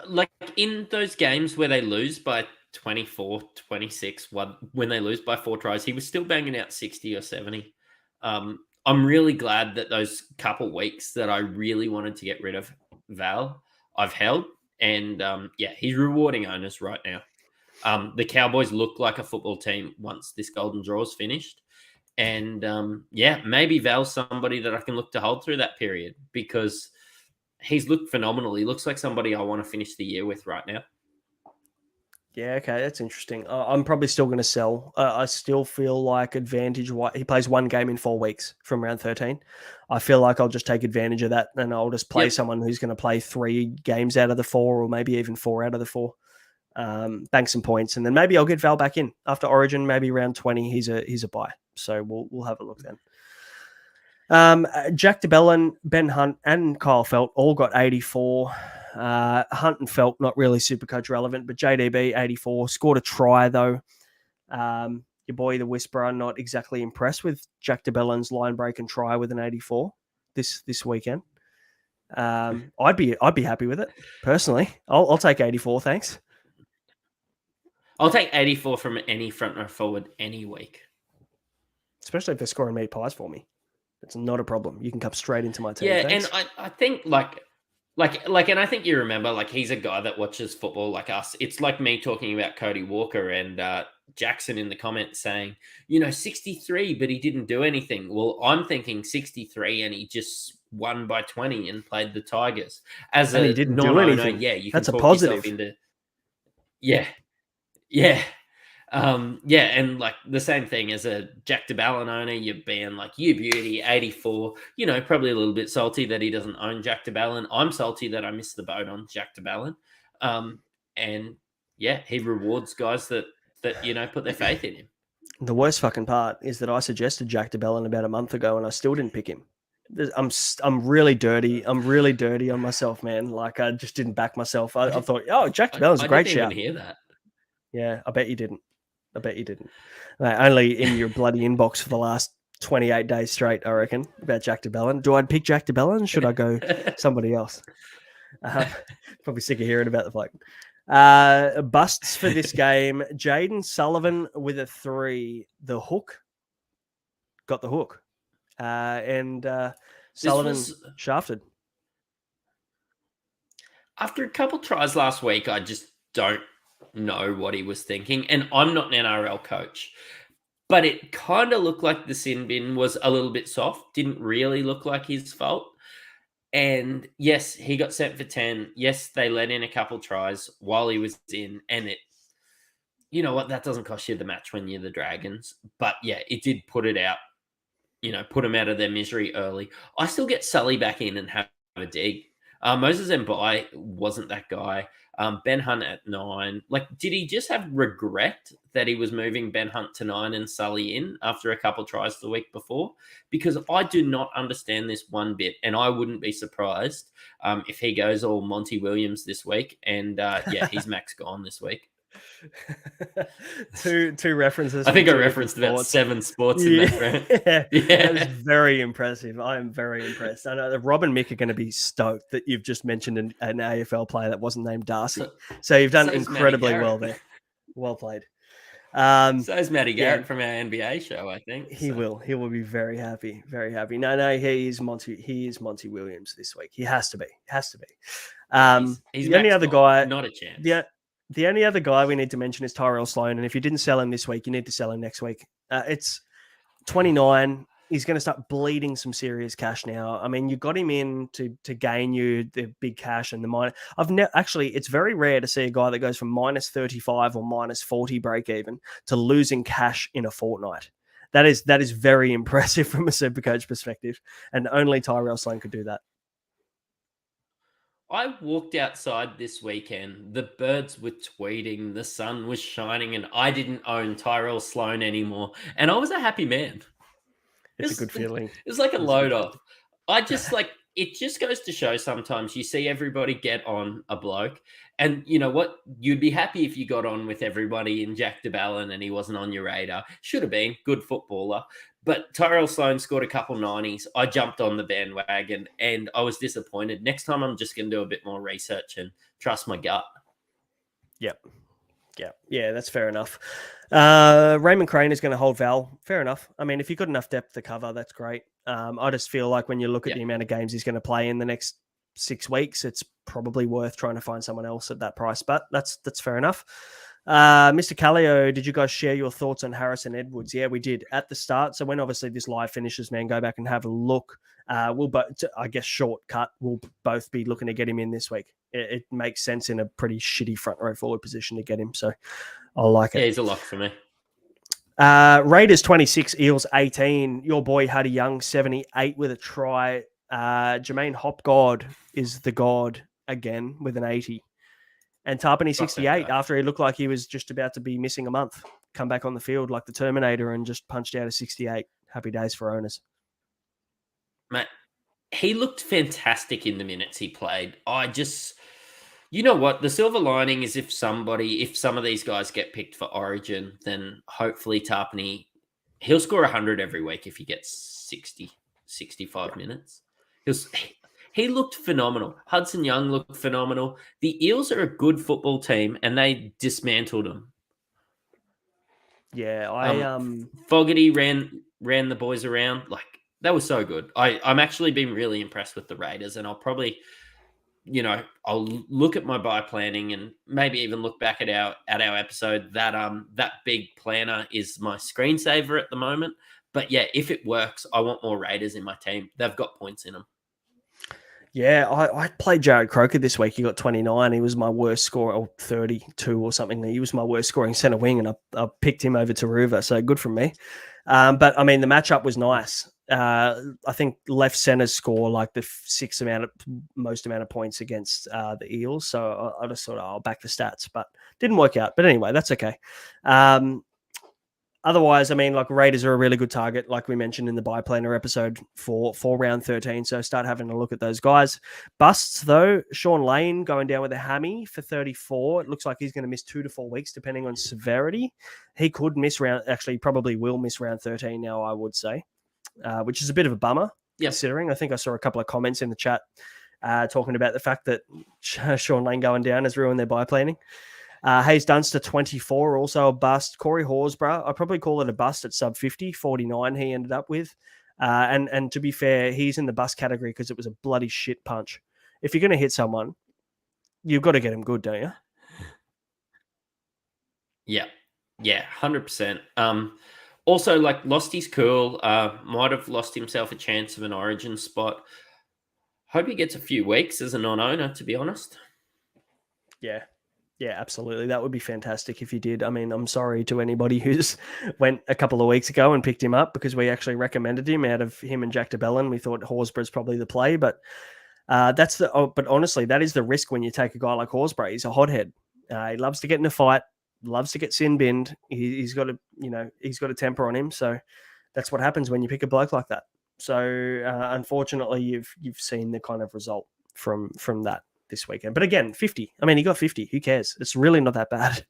Like in those games where they lose by 24, 26, when they lose by 4 tries, he was still banging out 60 or 70. I'm really glad that those couple weeks that I really wanted to get rid of Val, I've held. And he's rewarding owners right now. The Cowboys look like a football team once this golden draw is finished. And maybe Val's somebody that I can look to hold through that period because he's looked phenomenal. He looks like somebody I want to finish the year with right now. Yeah, okay, that's interesting. I'm probably still going to sell. I still feel like advantage. He plays 1 game in 4 weeks from round 13. I feel like I'll just take advantage of that and I'll just play someone who's going to play 3 games out of the 4 or maybe even 4 out of the 4. Bank some points and then maybe I'll get Val back in after Origin. Maybe round 20, he's a buy. So we'll have a look then. Jack DeBellin, Ben Hunt, and Kyle Felt all got 84. Hunt and Felt not really Supercoach relevant, but JDB 84 scored a try though. Your boy the Whisperer not exactly impressed with Jack DeBellin's line break and try with an 84 this weekend. I'd be happy with it personally. I'll take 84, thanks. I'll take 84 from any front row forward any week, especially if they're scoring meat pies for me. It's not a problem. You can come straight into my team. Yeah, thanks. and I think and I think you remember, like, he's a guy that watches football like us. It's like me talking about Cody Walker and Jackson in the comments saying, 63, but he didn't do anything. Well, I'm thinking 63 and he just won by 20 and played the Tigers. As And a he didn't do non-owner, anything. yeah, you That's can a talk positive. yourself into... Yeah. Yeah. And like the same thing as a Jack DeBallin owner, you're being like, you beauty, 84, probably a little bit salty that he doesn't own Jack DeBallin. I'm salty that I missed the boat on Jack DeBallin. And yeah, he rewards guys that put their faith in him. The worst fucking part is that I suggested Jack DeBellin about a month ago and I still didn't pick him. I'm really dirty. I'm really dirty on myself, man. Like I just didn't back myself. I thought, Jack DeBellin's a great shout. I didn't even hear that. Yeah, I bet you didn't. Only in your bloody inbox for the last 28 days straight, I reckon, about Jack DeBellin. Do I pick Jack DeBellin? Should I go somebody else? Probably sick of hearing about the bloke. Busts for this game. Jaden Sullivan with a 3. The hook. Got the hook. And Sullivan shafted. After a couple tries last week, I just don't know what he was thinking. And I'm not an NRL coach. But it kind of looked like the sin bin was a little bit soft. Didn't really look like his fault. And yes, he got sent for 10. Yes, they let in a couple tries while he was in. And it, you know what, that doesn't cost you the match when you're the Dragons. But yeah, it did put it out, put them out of their misery early. I still get Sully back in and have a dig. Moses Mbai wasn't that guy. Ben Hunt at 9. Like, did he just have regret that he was moving Ben Hunt to 9 and Sully in after a couple tries the week before? Because I do not understand this one bit, and I wouldn't be surprised if he goes all Monty Williams this week. And he's max gone this week. two references. I think I referenced about 7 sports in that, right? That is very impressive. I am very impressed. I know that Rob and Mick are going to be stoked that you've just mentioned an AFL player that wasn't named Darcy. So you've done incredibly well there. Well played. So is Matty Garrett from our NBA show, I think. He will be very happy. Very happy. No, he is Monty Williams this week. He has to be. He's the only other guy. Not a chance. The only other guy we need to mention is Tyrell Sloan. And if you didn't sell him this week, you need to sell him next week. It's 29. He's going to start bleeding some serious cash now. I mean, you got him in to gain you the big cash and the minus. Actually, it's very rare to see a guy that goes from minus 35 or minus 40 break even to losing cash in a fortnight. That is very impressive from a Supercoach perspective. And only Tyrell Sloan could do that. I walked outside this weekend. The birds were tweeting, the sun was shining, and I didn't own Tyrell Sloan anymore. And I was a happy man. It's a good feeling. It was like a load off. I just it just goes to show sometimes you see everybody get on a bloke. And you know what? You'd be happy if you got on with everybody in Jack DeBallin and he wasn't on your radar. Should have been. Good footballer. But Tyrell Sloan scored a couple 90s. I jumped on the bandwagon and I was disappointed. Next time I'm just going to do a bit more research and trust my gut. Yep. Yeah, that's fair enough. Raymond Crane is going to hold Val. Fair enough. I mean, if you've got enough depth to cover, that's great. I just feel like when you look at the amount of games he's going to play in the next 6 weeks, it's probably worth trying to find someone else at that price. But that's fair enough. Mr. Callio, did you guys share your thoughts on Harrison Edwards? Yeah, we did at the start. So when obviously this live finishes, man, go back and have a look. We'll both, I guess, shortcut. We'll both be looking to get him in this week. It makes sense in a pretty shitty front row forward position to get him. So I like it. Yeah, he's a lock for me. Raiders 26, Eels 18. Your boy Huddy Young 78 with a try. Jermaine Hopgod is the god again with an 80. And Tarpany 68 after he looked like he was just about to be missing a month. Come back on the field like the Terminator and just punched out a 68. Happy days for owners. Mate, he looked fantastic in the minutes he played. You know what? The silver lining is if some of these guys get picked for Origin, then hopefully Tarpany, he'll score 100 every week if he gets 60, 65 minutes. He looked phenomenal. Hudson Young looked phenomenal. The Eels are a good football team, and they dismantled them. Yeah, Fogarty ran the boys around. Like, that was so good. I'm actually been really impressed with the Raiders, and I'll probably I'll look at my buy planning and maybe even look back at our episode that big planner is my screensaver at the moment. But yeah, if it works, I want more Raiders in my team. They've got points in them. Yeah, I played Jared Croker this week. He got 29. He was my worst scorer, or 32 or something. He was my worst scoring centre wing, and I picked him over Taruva, so good from me. But, I mean, the matchup was nice. I think left centres score like the most amount of points against the Eels, so I just thought I'll back the stats, but didn't work out. But anyway, that's okay. Otherwise, I mean, like Raiders are a really good target, like we mentioned in the buy planner episode for round 13. So start having a look at those guys. Busts, though, Sean Lane going down with a hammy for 34. It looks like he's going to miss 2 to 4 weeks, depending on severity. He could miss probably will miss round 13 now, I would say, which is a bit of a bummer, considering. I think I saw a couple of comments in the chat talking about the fact that Sean Lane going down has ruined their buy planning. Hayes Dunster, 24, also a bust. Corey Horsburgh, I'd probably call it a bust at sub 50, 49 he ended up with. And to be fair, he's in the bust category because it was a bloody shit punch. If you're going to hit someone, you've got to get him good, don't you? Yeah, 100%. Also, like, Losty's cool. Might have lost himself a chance of an origin spot. Hope he gets a few weeks as a non-owner, to be honest. Yeah, absolutely. That would be fantastic if you did. I mean, I'm sorry to anybody who's went a couple of weeks ago and picked him up because we actually recommended him out of him and Jack DeBellin. We thought Horsburgh's probably the play, but but honestly, that is the risk when you take a guy like Horsburgh. He's a hothead. He loves to get in a fight, loves to get sin binned. He's got a temper on him. So that's what happens when you pick a bloke like that. So unfortunately, you've seen the kind of result from that this weekend. But again, 50. I mean, he got 50. Who cares? It's really not that bad.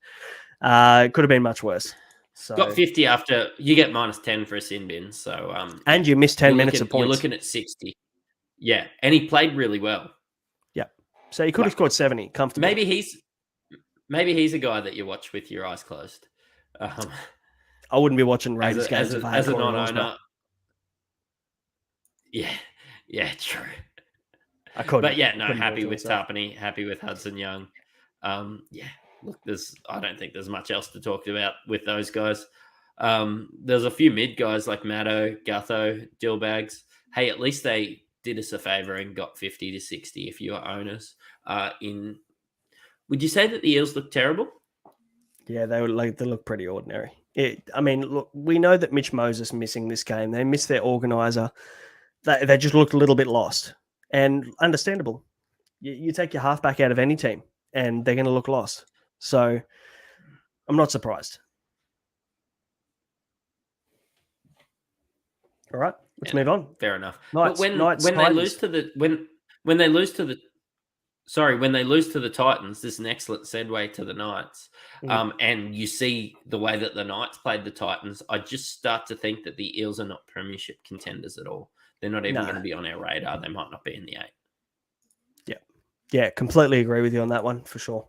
It could have been much worse. So got 50 after you get -10 for a sin bin. So and you missed 10 minutes of points. You're looking at 60. Yeah, and he played really well. Yeah. So he could have scored 70 comfortably. Maybe he's a guy that you watch with your eyes closed. I wouldn't be watching Raiders games as a non-owner. Yeah, true. I couldn't. But yeah, no, happy with Tarpany, happy with Hudson Young. Look, I don't think there's much else to talk about with those guys. There's a few mid guys like Maddo, Gutho, Dillbags. Hey, at least they did us a favor and got 50 to 60 if you are owners. Would you say that the Eels look terrible? Yeah, they look pretty ordinary. Look, we know that Mitch Moses missing this game. They missed their organizer. They just looked a little bit lost. And understandable. You take your halfback out of any team and they're going to look lost. So I'm not surprised. All right, let's move on. Fair enough. Knights, but when they lose to the Titans, this is an excellent segue to the Knights. And you see the way that the Knights played the Titans, I just start to think that the Eels are not premiership contenders at all. They're not even going to be on our radar. They might not be in the 8. Yeah, completely agree with you on that one for sure.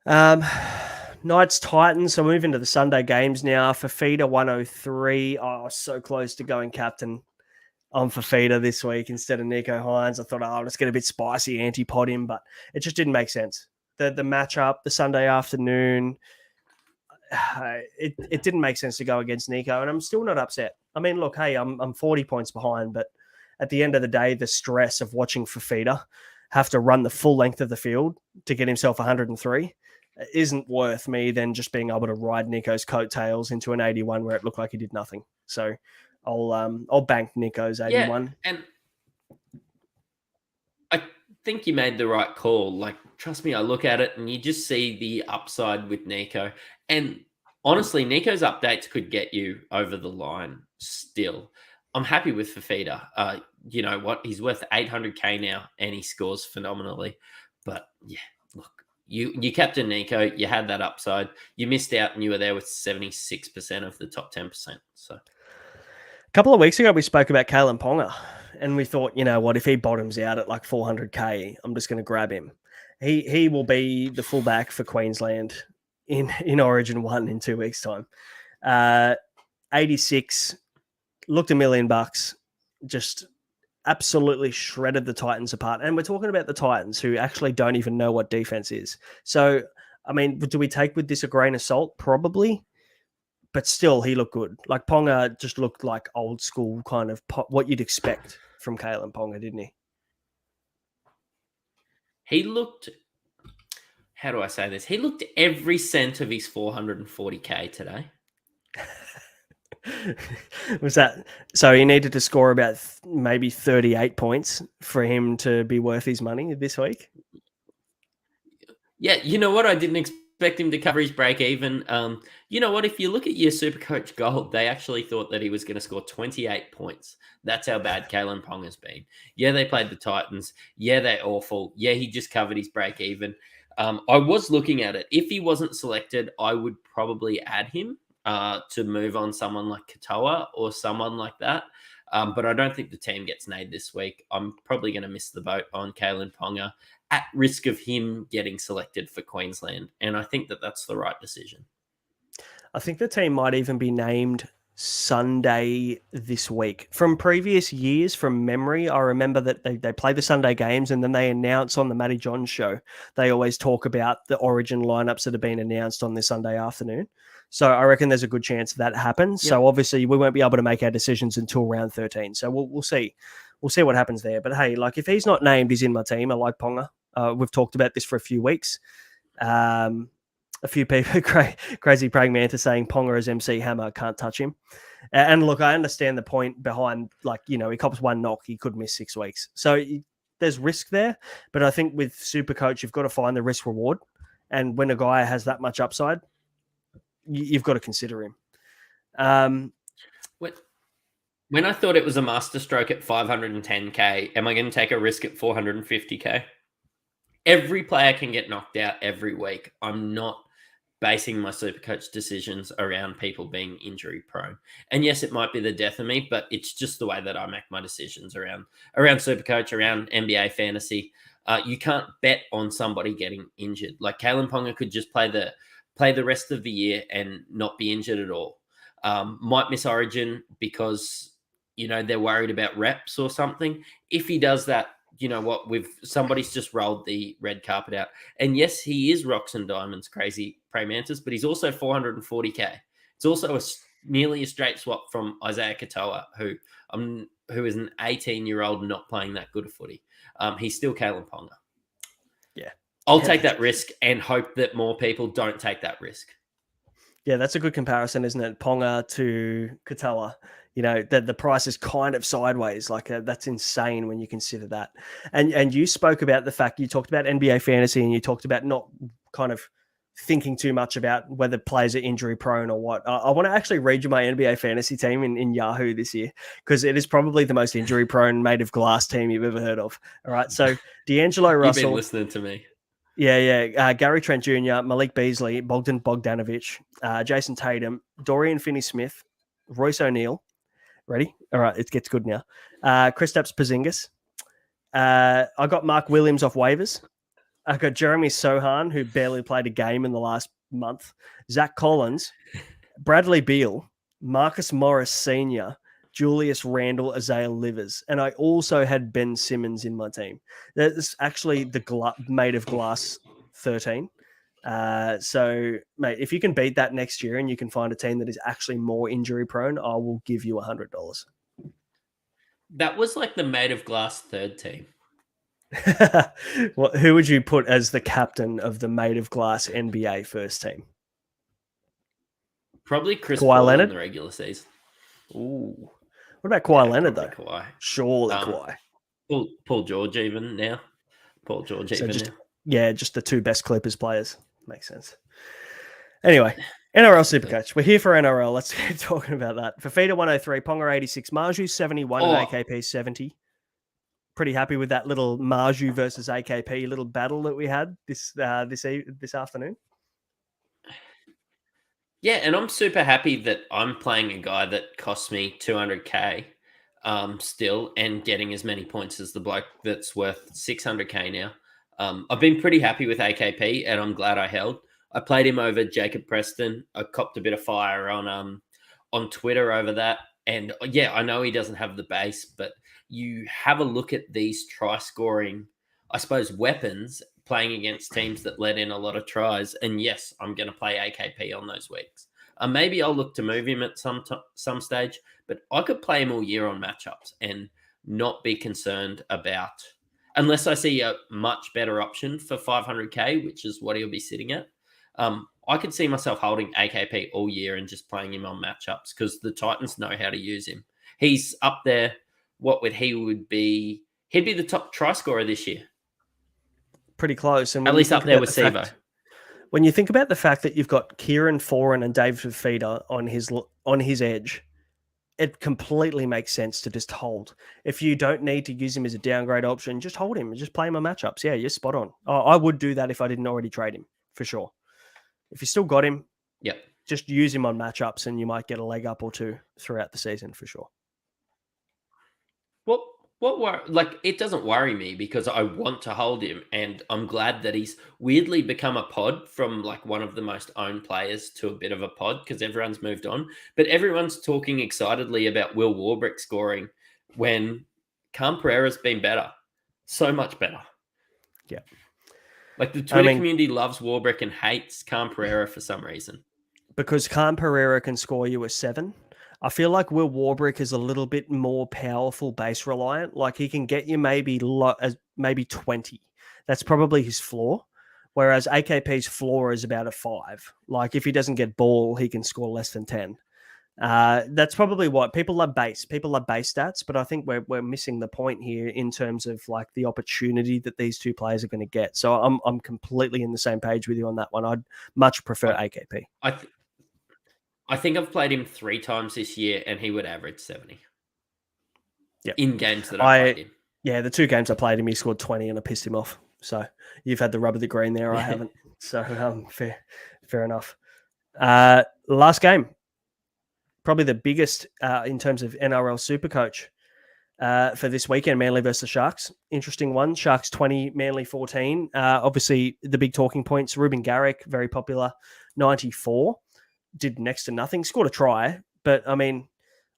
Knights, Titans. So move into the Sunday games now. Fafita 103. Oh, so close to going captain on Fafita this week instead of Nico Hines. I thought, I'll just get a bit spicy, anti-pod him, but it just didn't make sense. The matchup, the Sunday afternoon, it didn't make sense to go against Nico, and I'm still not upset. I mean, look, hey, I'm 40 points behind, but at the end of the day, the stress of watching Fafita have to run the full length of the field to get himself 103 isn't worth me than just being able to ride Nico's coattails into an 81 where it looked like he did nothing. So I'll bank Nico's 81. Yeah, and I think you made the right call. Like, trust me, I look at it and you just see the upside with Nico. And honestly, Nico's updates could get you over the line still. I'm happy with Fafita. You know what? He's worth 800K now and he scores phenomenally. But yeah, look, you captain Nico, you had that upside. You missed out and you were there with 76% of the top 10%. So a couple of weeks ago, we spoke about Kalen Ponga and we thought, you know what, if he bottoms out at like 400K, I'm just going to grab him. He will be the fullback for Queensland in Origin 1 in 2 weeks' time. 86, looked $1 million. Just absolutely shredded the Titans apart. And we're talking about the Titans who actually don't even know what defense is. So, I mean, do we take with this a grain of salt? Probably. But still, he looked good. Like Ponga just looked like old school kind of what you'd expect from Kalen Ponga, didn't he? He looked, how do I say this? He looked every cent of his 440K today. Was that so? He needed to score about maybe 38 points for him to be worth his money this week. Yeah, you know what? I didn't expect him to cover his break even. You know what? If you look at your Supercoach Gold, they actually thought that he was going to score 28 points. That's how bad Kalen Pong has been. Yeah, they played the Titans. Yeah, they're awful. Yeah, he just covered his break even. I was looking at it. If he wasn't selected, I would probably add him to move on someone like Katoa or someone like that. But I don't think the team gets named this week. I'm probably going to miss the boat on Kalen Ponga at risk of him getting selected for Queensland. And I think that that's the right decision. I think the team might even be named Sunday this week. From previous years, from memory, I remember that they play the Sunday games and then they announce on the Matty Johns show. They always talk about the origin lineups that have been announced on this Sunday afternoon. So I reckon there's a good chance that happens. Yep. So obviously we won't be able to make our decisions until round 13. So we'll see. We'll see what happens there. But hey, like if he's not named, he's in my team. I like Ponga. We've talked about this for a few weeks. A few people, crazy praying man, to saying Ponga as MC Hammer, can't touch him. And look, I understand the point behind, like, you know, he cops one knock, he could miss 6 weeks. So there's risk there. But I think with Supercoach, you've got to find the risk reward. And when a guy has that much upside, you've got to consider him. When I thought it was a masterstroke at 510K, am I going to take a risk at 450K? Every player can get knocked out every week. I'm not basing my Supercoach decisions around people being injury prone. And yes, it might be the death of me, but it's just the way that I make my decisions around Supercoach, around NBA fantasy. You can't bet on somebody getting injured. Like Kalen Ponga could just play the rest of the year and not be injured at all. Might miss Origin because, you know, they're worried about reps or something. If he does that, you know what, somebody's just rolled the red carpet out. And yes, he is rocks and diamonds, crazy prey mantis, but he's also 440K. It's also nearly a straight swap from Isaiah Katoa, who is an 18-year-old not playing that good a footy. He's still Kalen Ponga. Yeah. I'll take that risk and hope that more people don't take that risk. Yeah, that's a good comparison, isn't it? Ponga to Katoa. You know, the price is kind of sideways. Like that's insane when you consider that. And you spoke about the fact, you talked about NBA fantasy and you talked about not kind of thinking too much about whether players are injury prone or what. I want to actually read you my NBA fantasy team in Yahoo this year, because it is probably the most injury prone made of glass team you've ever heard of. All right. So D'Angelo Russell. You've been listening to me. Yeah. Gary Trent Jr., Malik Beasley, Bogdan Bogdanovic, Jason Tatum, Dorian Finney-Smith, Royce O'Neal. Ready? All right, it gets good now. Kristaps Porzingis. I got Mark Williams off waivers. I got Jeremy Sohan, who barely played a game in the last month. Zach Collins, Bradley Beal, Marcus Morris Sr., Julius Randle, Isaiah Livers. And I also had Ben Simmons in my team. That's actually the made of glass 13. So, mate, if you can beat that next year and you can find a team that is actually more injury prone, I will give you $100. That was like the made of glass third team. Who would you put as the captain of the made of glass NBA first team? Probably Chris Paul Leonard in the regular season. Ooh. What about Kawhi Leonard, though? Kawhi. Surely Kawhi. Paul George even now. Yeah, just the two best Clippers players. Makes sense. Anyway, NRL Supercoach. We're here for NRL. Let's keep talking about that. Fafita 103, Ponga 86, Marju 71, and AKP 70. Pretty happy with that little Marju versus AKP little battle that we had this afternoon. Yeah, and I'm super happy that I'm playing a guy that cost me 200K still and getting as many points as the bloke that's worth 600K now. I've been pretty happy with AKP, and I'm glad I held. I played him over Jacob Preston. I copped a bit of fire on Twitter over that. And yeah, I know he doesn't have the base, but you have a look at these try scoring, I suppose, weapons playing against teams that let in a lot of tries. And yes, I'm going to play AKP on those weeks. Maybe I'll look to move him at some stage, but I could play him all year on matchups and not be concerned about, unless I see a much better option for 500k, which is what he'll be sitting at. I could see myself holding AKP all year and just playing him on matchups because the Titans know how to use him. He's up there. He'd be the top try scorer this year. Pretty close. And at least up there with Sevo. When you think about the fact that you've got Kieran Foran and David Fifita on his edge, it completely makes sense to just hold. If you don't need to use him as a downgrade option, just hold him and just play him on matchups. Yeah, you're spot on. I would do that if I didn't already trade him, for sure. If you still got him, just use him on matchups and you might get a leg up or two throughout the season, for sure. It doesn't worry me because I want to hold him, and I'm glad that he's weirdly become a pod from like one of the most owned players to a bit of a pod because everyone's moved on. But everyone's talking excitedly about Will Warbrick scoring when Cam Pereira's been better, so much better. Yeah, like the Twitter community loves Warbrick and hates Cam Pereira for some reason because Cam Pereira can score you a 7. I feel like Will Warbrick is a little bit more powerful base reliant. Like he can get you maybe 20. That's probably his floor. Whereas AKP's floor is about a 5. Like if he doesn't get ball, he can score less than 10. That's probably what people love base. People love base stats, but I think we're missing the point here in terms of like the opportunity that these two players are going to get. So I'm completely in the same page with you on that one. I'd much prefer AKP. I think I've played him 3 times this year and he would average 70. Yeah. In games that I played him. Yeah, the 2 games I played him, he scored 20 and I pissed him off. So you've had the rub of the green there. I haven't. So fair enough. Last game. Probably the biggest in terms of NRL Supercoach for this weekend, Manly versus Sharks. Interesting one. Sharks 20, Manly 14. Obviously, the big talking points. Ruben Garrick, very popular, 94. Did next to nothing, scored a try. But, I mean,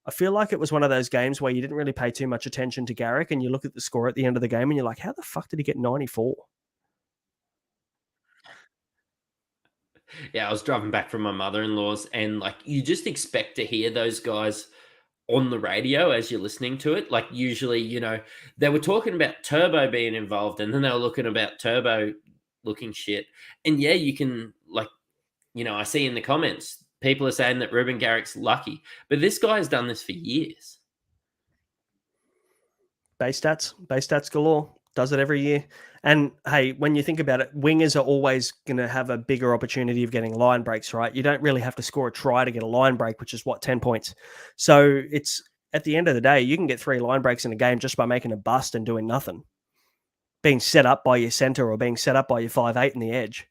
I feel like it was one of those games where you didn't really pay too much attention to Garrick and you look at the score at the end of the game and you're like, how the fuck did he get 94? Yeah, I was driving back from my mother-in-law's and, like, you just expect to hear those guys on the radio as you're listening to it. Like, usually, you know, they were talking about Turbo being involved and then they were looking about Turbo looking shit. And, yeah, you can, like, you know, I see in the comments, people are saying that Ruben Garrick's lucky, but this guy has done this for years. Base stats galore. Does it every year. And hey, when you think about it, wingers are always going to have a bigger opportunity of getting line breaks, right? You don't really have to score a try to get a line break, which is 10 points. So it's at the end of the day, you can get 3 line breaks in a game just by making a bust and doing nothing. Being set up by your center or being set up by your 5'8" in the edge.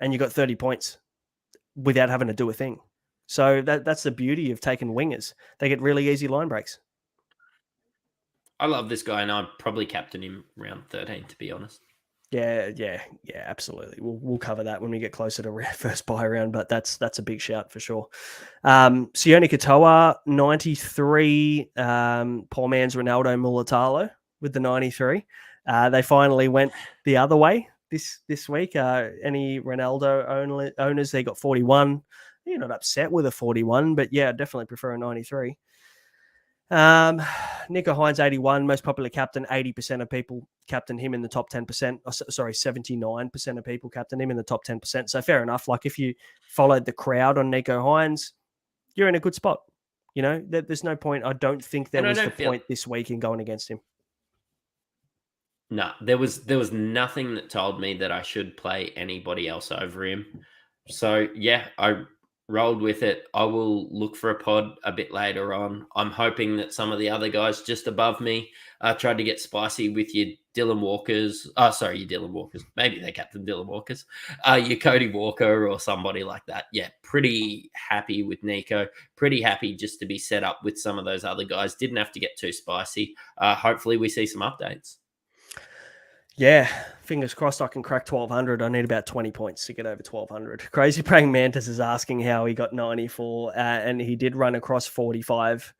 And you got 30 points without having to do a thing. So that's the beauty of taking wingers. They get really easy line breaks. I love this guy, and I'd probably captain him round 13, to be honest. Yeah, absolutely. We'll cover that when we get closer to first buy round, but that's a big shout for sure. Sione Katoa, 93. Poor man's Ronaldo Mulatalo with the 93. They finally went the other way this week. Any Ronaldo owners, they got 41. You're not upset with a 41, but yeah, definitely prefer a 93. Nico Hines, 81, most popular captain. 80% of people captain him in the top 10%. 79% of people captain him in the top 10%. So fair enough. Like if you followed the crowd on Nico Hines, you're in a good spot. You know, there's no point. I don't think there was the point this week in going against him. No, there was nothing that told me that I should play anybody else over him. So yeah, I rolled with it. I will look for a pod a bit later on. I'm hoping that some of the other guys just above me tried to get spicy with your Dylan Walkers. Your Dylan Walkers. Maybe they captain Dylan Walkers. Your Cody Walker or somebody like that. Yeah, pretty happy with Nico. Pretty happy just to be set up with some of those other guys. Didn't have to get too spicy. Hopefully we see some updates. Yeah, fingers crossed I can crack 1,200. I need about 20 points to get over 1,200. Crazy Praying Mantis is asking how he got 94, and he did run across 45.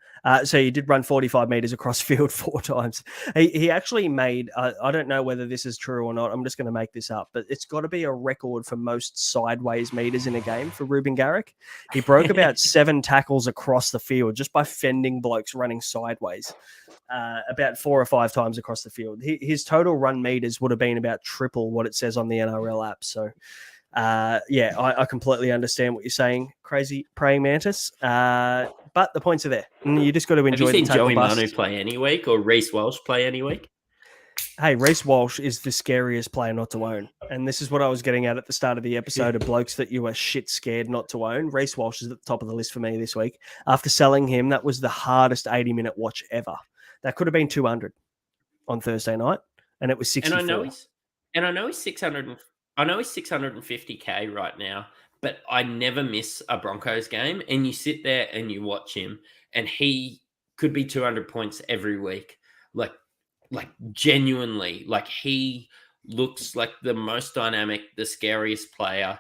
So he did run 45 meters across field 4 times. He actually made, I don't know whether this is true or not. I'm just going to make this up, but it's got to be a record for most sideways meters in a game for Ruben Garrick. He broke about 7 tackles across the field just by fending blokes running sideways. About 4 or 5 times across the field. His total run meters would have been about triple what it says on the NRL app. So, I completely understand what you're saying, Crazy Praying Mantis. But the points are there. And you just got to enjoy the tackle bust. Have you seen Joey Manu play any week or Reece Walsh play any week? Hey, Reece Walsh is the scariest player not to own. And this is what I was getting at the start of the episode of blokes that you were shit scared not to own. Reece Walsh is at the top of the list for me this week. After selling him, that was the hardest 80-minute watch ever. That could have been 200 on Thursday night, and it was 64. And I know he's 600. I know he's 650K right now, but I never miss a Broncos game. And you sit there and you watch him, and he could be 200 points every week. Like genuinely, like he looks like the most dynamic, the scariest player.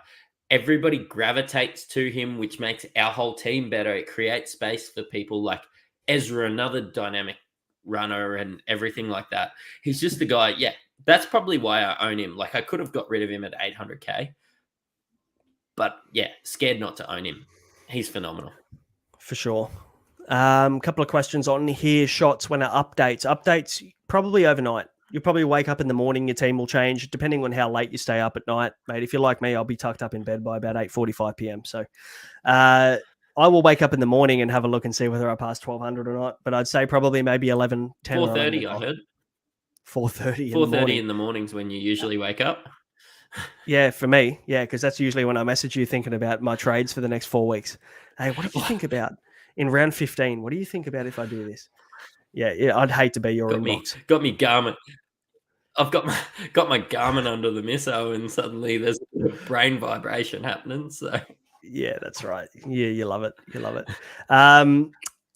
Everybody gravitates to him, which makes our whole team better. It creates space for people like Ezra, another dynamic runner and everything like that. He's just the guy. Yeah, that's probably why I own him. Like I could have got rid of him at 800K, but yeah, scared not to own him. He's phenomenal. For sure. Couple of questions on here. Shots when updates probably overnight. You'll probably wake up in the morning, your team will change depending on how late you stay up at night, mate. If you're like me, I'll be tucked up in bed by about 8:45 p.m. So I will wake up in the morning and have a look and see whether I passed 1,200 or not. But I'd say probably maybe 11, 10, 4:30. I heard 4:30. 4:30 in the mornings when you usually wake up. Yeah, for me, yeah, because that's usually when I message you thinking about my trades for the next 4 weeks. Hey, what do you think about in round 15? What do you think about if I do this? Yeah, I'd hate to be your inbox. Got me Garmin. I've got my Garmin under the misso, and suddenly there's a brain vibration happening. So yeah, that's right. Yeah, you love it. You love it.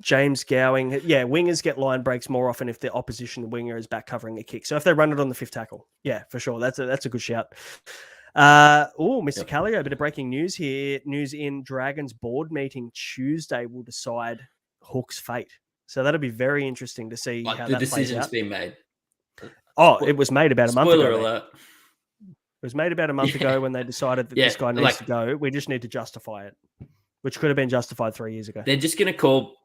James Gowing. Yeah, wingers get line breaks more often if the opposition winger is back covering a kick. So if they run it on the 5th tackle, yeah, for sure. That's a good shout. Mr. Callio, a bit of breaking news here. News in Dragons board meeting Tuesday will decide Hook's fate. So that'll be very interesting to see how the that decision's plays out. been made. Oh, it was made about a month ago. Spoiler alert. It was made about a month ago when they decided that this guy needs to go. We just need to justify it, which could have been justified 3 years ago. They're just going to call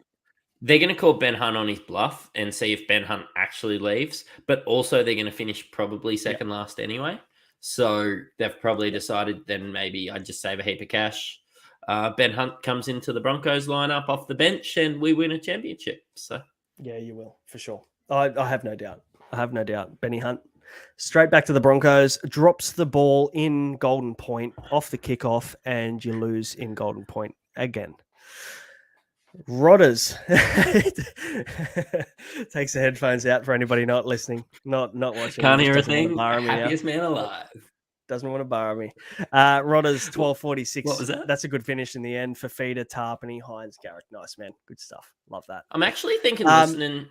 Ben Hunt on his bluff and see if Ben Hunt actually leaves. But also they're going to finish probably second last anyway. So they've probably decided then maybe I just save a heap of cash. Ben Hunt comes into the Broncos lineup off the bench and we win a championship. So yeah, you will for sure. I have no doubt. Benny Hunt, straight back to the Broncos, drops the ball in Golden Point off the kickoff, and you lose in Golden Point again. Rodders takes the headphones out for anybody not listening, not watching. Can't hear a thing. Happiest man alive. Doesn't want to borrow me. Rodders 12:46. What was that? That's a good finish in the end for Feeder, Tarpany, Hines, Garrick. Nice, man. Good stuff. Love that. I'm actually thinking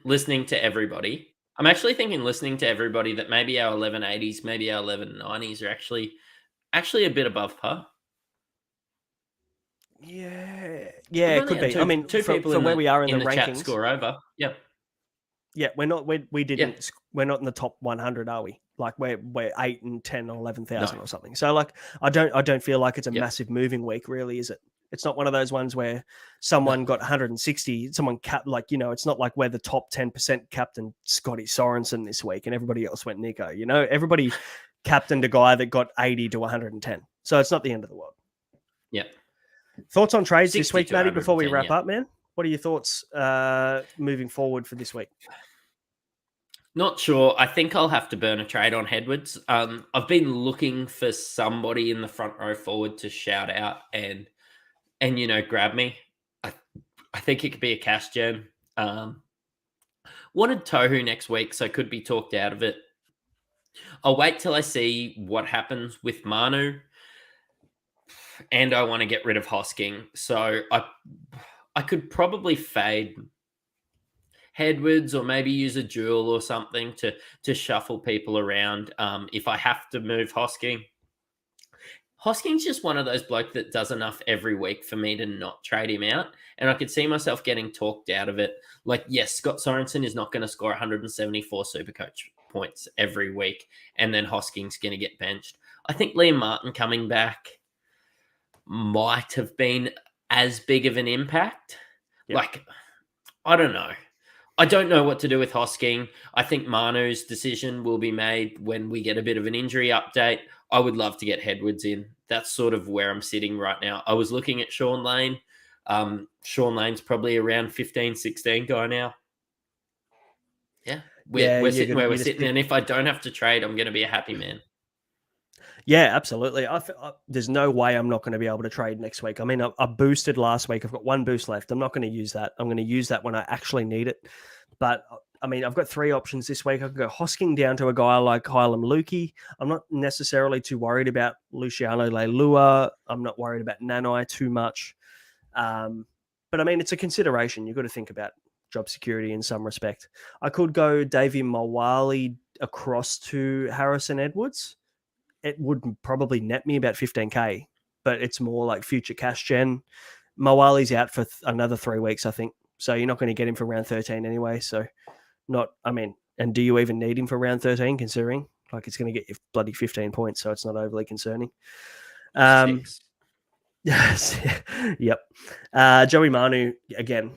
listening to everybody. I'm actually thinking listening to everybody that maybe our 1180s, maybe our 1190s are actually a bit above par. Yeah, it could be. I mean, two people from where we are in the rankings, chat score over. Yep. Yeah, we're not. We didn't. Yeah. We're not in the top 100, are we? Like we're 8 and 10 or 11,000 or something. So like, I don't feel like it's a massive moving week, really, is it? It's not one of those ones where someone got 160, someone capped, like, it's not like we're the top 10% captain Scotty Sorensen this week and everybody else went Nico. Everybody captained a guy that got 80 to 110. So it's not the end of the world. Yeah. Thoughts on trades this week, Matty, before we wrap up, man? What are your thoughts moving forward for this week? Not sure. I think I'll have to burn a trade on Edwards. I've been looking for somebody in the front row forward to shout out and grab me. I think it could be a cash gem. Wanted Tohu next week, so could be talked out of it. I'll wait till I see what happens with Manu. And I want to get rid of Hosking. So I could probably fade. Edwards or maybe use a duel or something to shuffle people around. If I have to move Hosking's just one of those blokes that does enough every week for me to not trade him out. And I could see myself getting talked out of it. Like, yes, Scott Sorensen is not going to score 174 Supercoach points every week. And then Hosking's going to get benched. I think Liam Martin coming back might have been as big of an impact. Yep. Like, I don't know. I don't know what to do with Hosking. I think Manu's decision will be made when we get a bit of an injury update. I would love to get Edwards in. That's sort of where I'm sitting right now. I was looking at Sean Lane. Sean Lane's probably around 15, 16 guy now. Yeah. We're sitting where we're sitting. And if I don't have to trade, I'm going to be a happy man. Yeah, absolutely. There's no way I'm not going to be able to trade next week. I mean, I boosted last week. I've got one boost left. I'm not going to use that. I'm going to use that when I actually need it. But, I mean, I've got 3 options this week. I can go Hosking down to a guy like Hylam Lukey. I'm not necessarily too worried about Luciano Leilua. I'm not worried about Nanai too much. But, I mean, it's a consideration. You've got to think about job security in some respect. I could go Davey Mawali across to Harrison Edwards. It would probably net me about 15K, but it's more like future cash gen. Mawali's out for another 3 weeks, I think. So you're not going to get him for round 13 anyway. So and do you even need him for round 13 considering like it's going to get you bloody 15 points. So it's not overly concerning. 6. Yes. Yep. Joey Manu, again,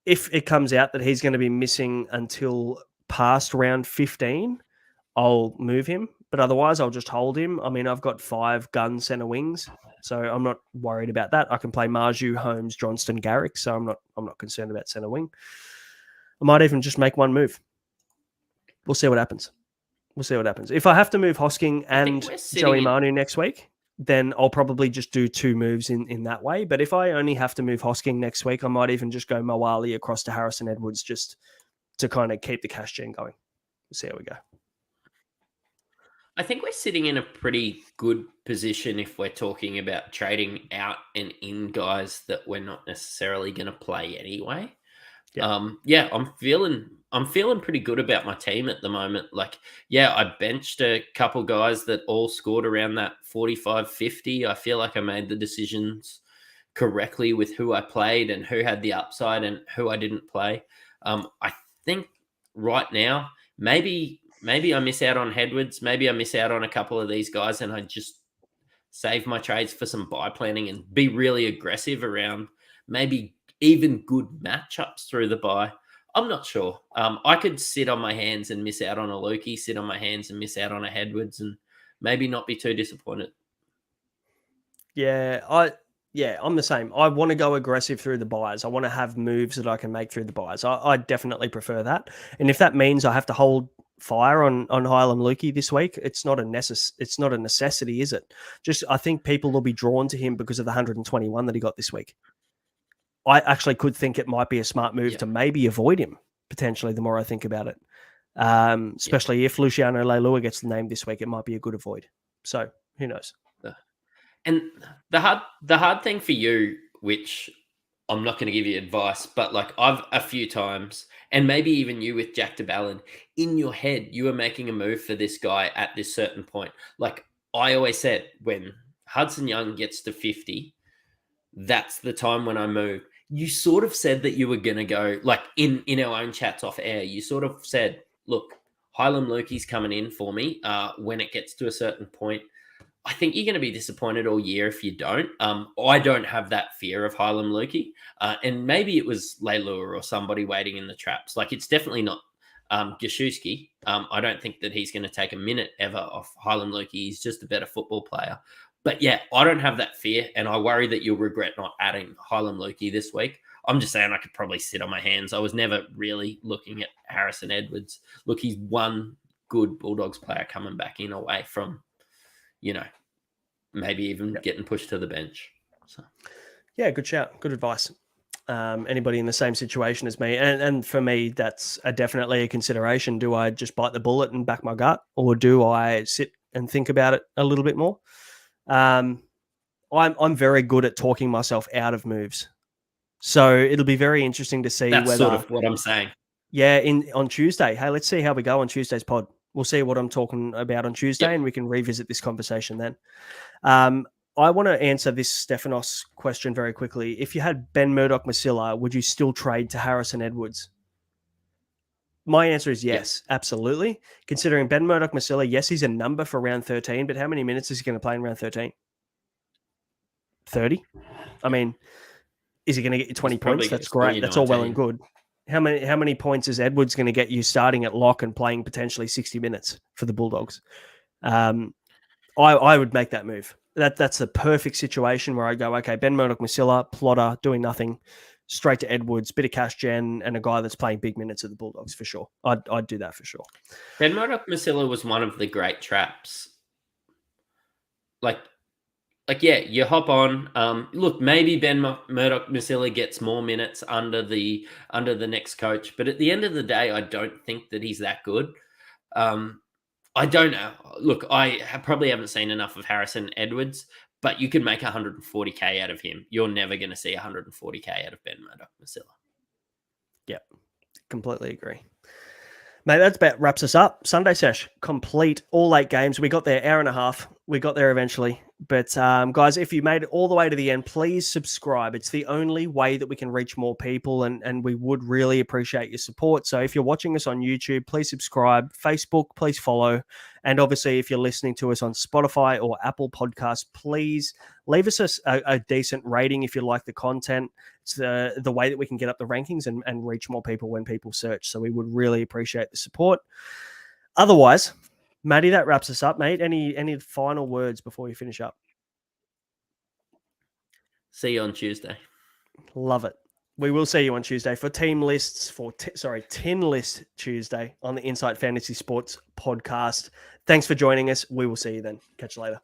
if it comes out that he's going to be missing until past round 15, I'll move him. But otherwise, I'll just hold him. I mean, I've got 5 gun center wings, so I'm not worried about that. I can play Marju, Holmes, Johnston, Garrick, so I'm not concerned about center wing. I might even just make one move. We'll see what happens. If I have to move Hosking and Joey Manu next week, then I'll probably just do 2 moves in that way. But if I only have to move Hosking next week, I might even just go Mawali across to Harrison Edwards just to kind of keep the cash gen going. We'll see how we go. I think we're sitting in a pretty good position if we're talking about trading out and in guys that we're not necessarily going to play anyway. Yeah. I'm feeling pretty good about my team at the moment. Like, yeah, I benched a couple guys that all scored around that 45-50. I feel like I made the decisions correctly with who I played and who had the upside and who I didn't play. I think right now, maybe I miss out on Edwards. Maybe I miss out on a couple of these guys and I just save my trades for some buy planning and be really aggressive around maybe even good matchups through the buy. I'm not sure. I could sit on my hands and miss out on a Lukey, sit on my hands and miss out on a Edwards and maybe not be too disappointed. Yeah, I'm the same. I want to go aggressive through the buys. I want to have moves that I can make through the buys. I definitely prefer that. And if that means I have to hold fire on Hylam Lukey this week, it's not a necessity, is it? Just I think people will be drawn to him because of the 121 that he got this week. I actually could think it might be a smart move to maybe avoid him potentially. The more I think about it, especially if Luciano Leilua gets named this week, it might be a good avoid. So who knows? And the hard thing for you, which I'm not going to give you advice, but like I've a few times, and maybe even you with Jack de Ballin, in your head, you were making a move for this guy at this certain point. Like I always said, when Hudson Young gets to 50, that's the time when I move. You sort of said that you were going to go, like in our own chats off air, you sort of said, look, Hylam Lukey's coming in for me when it gets to a certain point. I think you're going to be disappointed all year if you don't. I don't have that fear of Hylam Lukey. And maybe it was Leilua or somebody waiting in the traps. Like it's definitely not Gaszewski. I don't think that he's going to take a minute ever off Hylam Lukey. He's just a better football player. But yeah, I don't have that fear, and I worry that you'll regret not adding Hylam Lukey this week. I'm just saying I could probably sit on my hands. I was never really looking at Harrison Edwards. Look, he's one good Bulldogs player coming back in away from, maybe even getting pushed to the bench. So, yeah, good shout. Good advice. Anybody in the same situation as me. And for me, that's definitely a consideration. Do I just bite the bullet and back my gut, or do I sit and think about it a little bit more? I'm very good at talking myself out of moves. So it'll be very interesting to see that's whether... sort of what I'm saying. Yeah, on Tuesday. Hey, let's see how we go on Tuesday's pod. We'll see what I'm talking about on Tuesday, and we can revisit this conversation then. I want to answer this Stephanos question very quickly. If you had Ben Murdoch-Masila, would you still trade to Harrison Edwards? My answer is yes, absolutely. Considering Ben Murdoch-Masila, yes, he's a number for round 13, but how many minutes is he going to play in round 13? 30? I mean, is he going to get you 20 points? That's great. That's all well and good. How many points is Edwards going to get you starting at lock and playing potentially 60 minutes for the Bulldogs? I would make that move. That's the perfect situation where I go, okay, Ben Murdoch-Masila, plotter, doing nothing, straight to Edwards, bit of cash gen, and a guy that's playing big minutes at the Bulldogs for sure. I'd do that for sure. Ben Murdoch-Masila was one of the great traps. Yeah, you hop on. Look, maybe Ben Murdoch-Masila gets more minutes under the next coach, but at the end of the day, I don't think that he's that good. I don't know. Look, I probably haven't seen enough of Harrison Edwards, but you could make 140K out of him. You're never going to see 140K out of Ben Murdoch-Masila. Yep, completely agree. Mate, that about wraps us up. Sunday sesh, complete, all 8 games. We got there, hour and a half. We got there eventually. But guys, if you made it all the way to the end, please subscribe. It's the only way that we can reach more people, and we would really appreciate your support. So if you're watching us on YouTube, please subscribe. Facebook, please follow. And obviously, if you're listening to us on Spotify or Apple Podcasts, please leave us a decent rating if you like the content. It's the way that we can get up the rankings and reach more people when people search. So we would really appreciate the support. Otherwise, Matty, that wraps us up, mate. Any final words before you finish up? See you on Tuesday. Love it. We will see you on Tuesday for team lists for 10 list Tuesday on the Insight Fantasy Sports podcast. Thanks for joining us. We will see you then. Catch you later.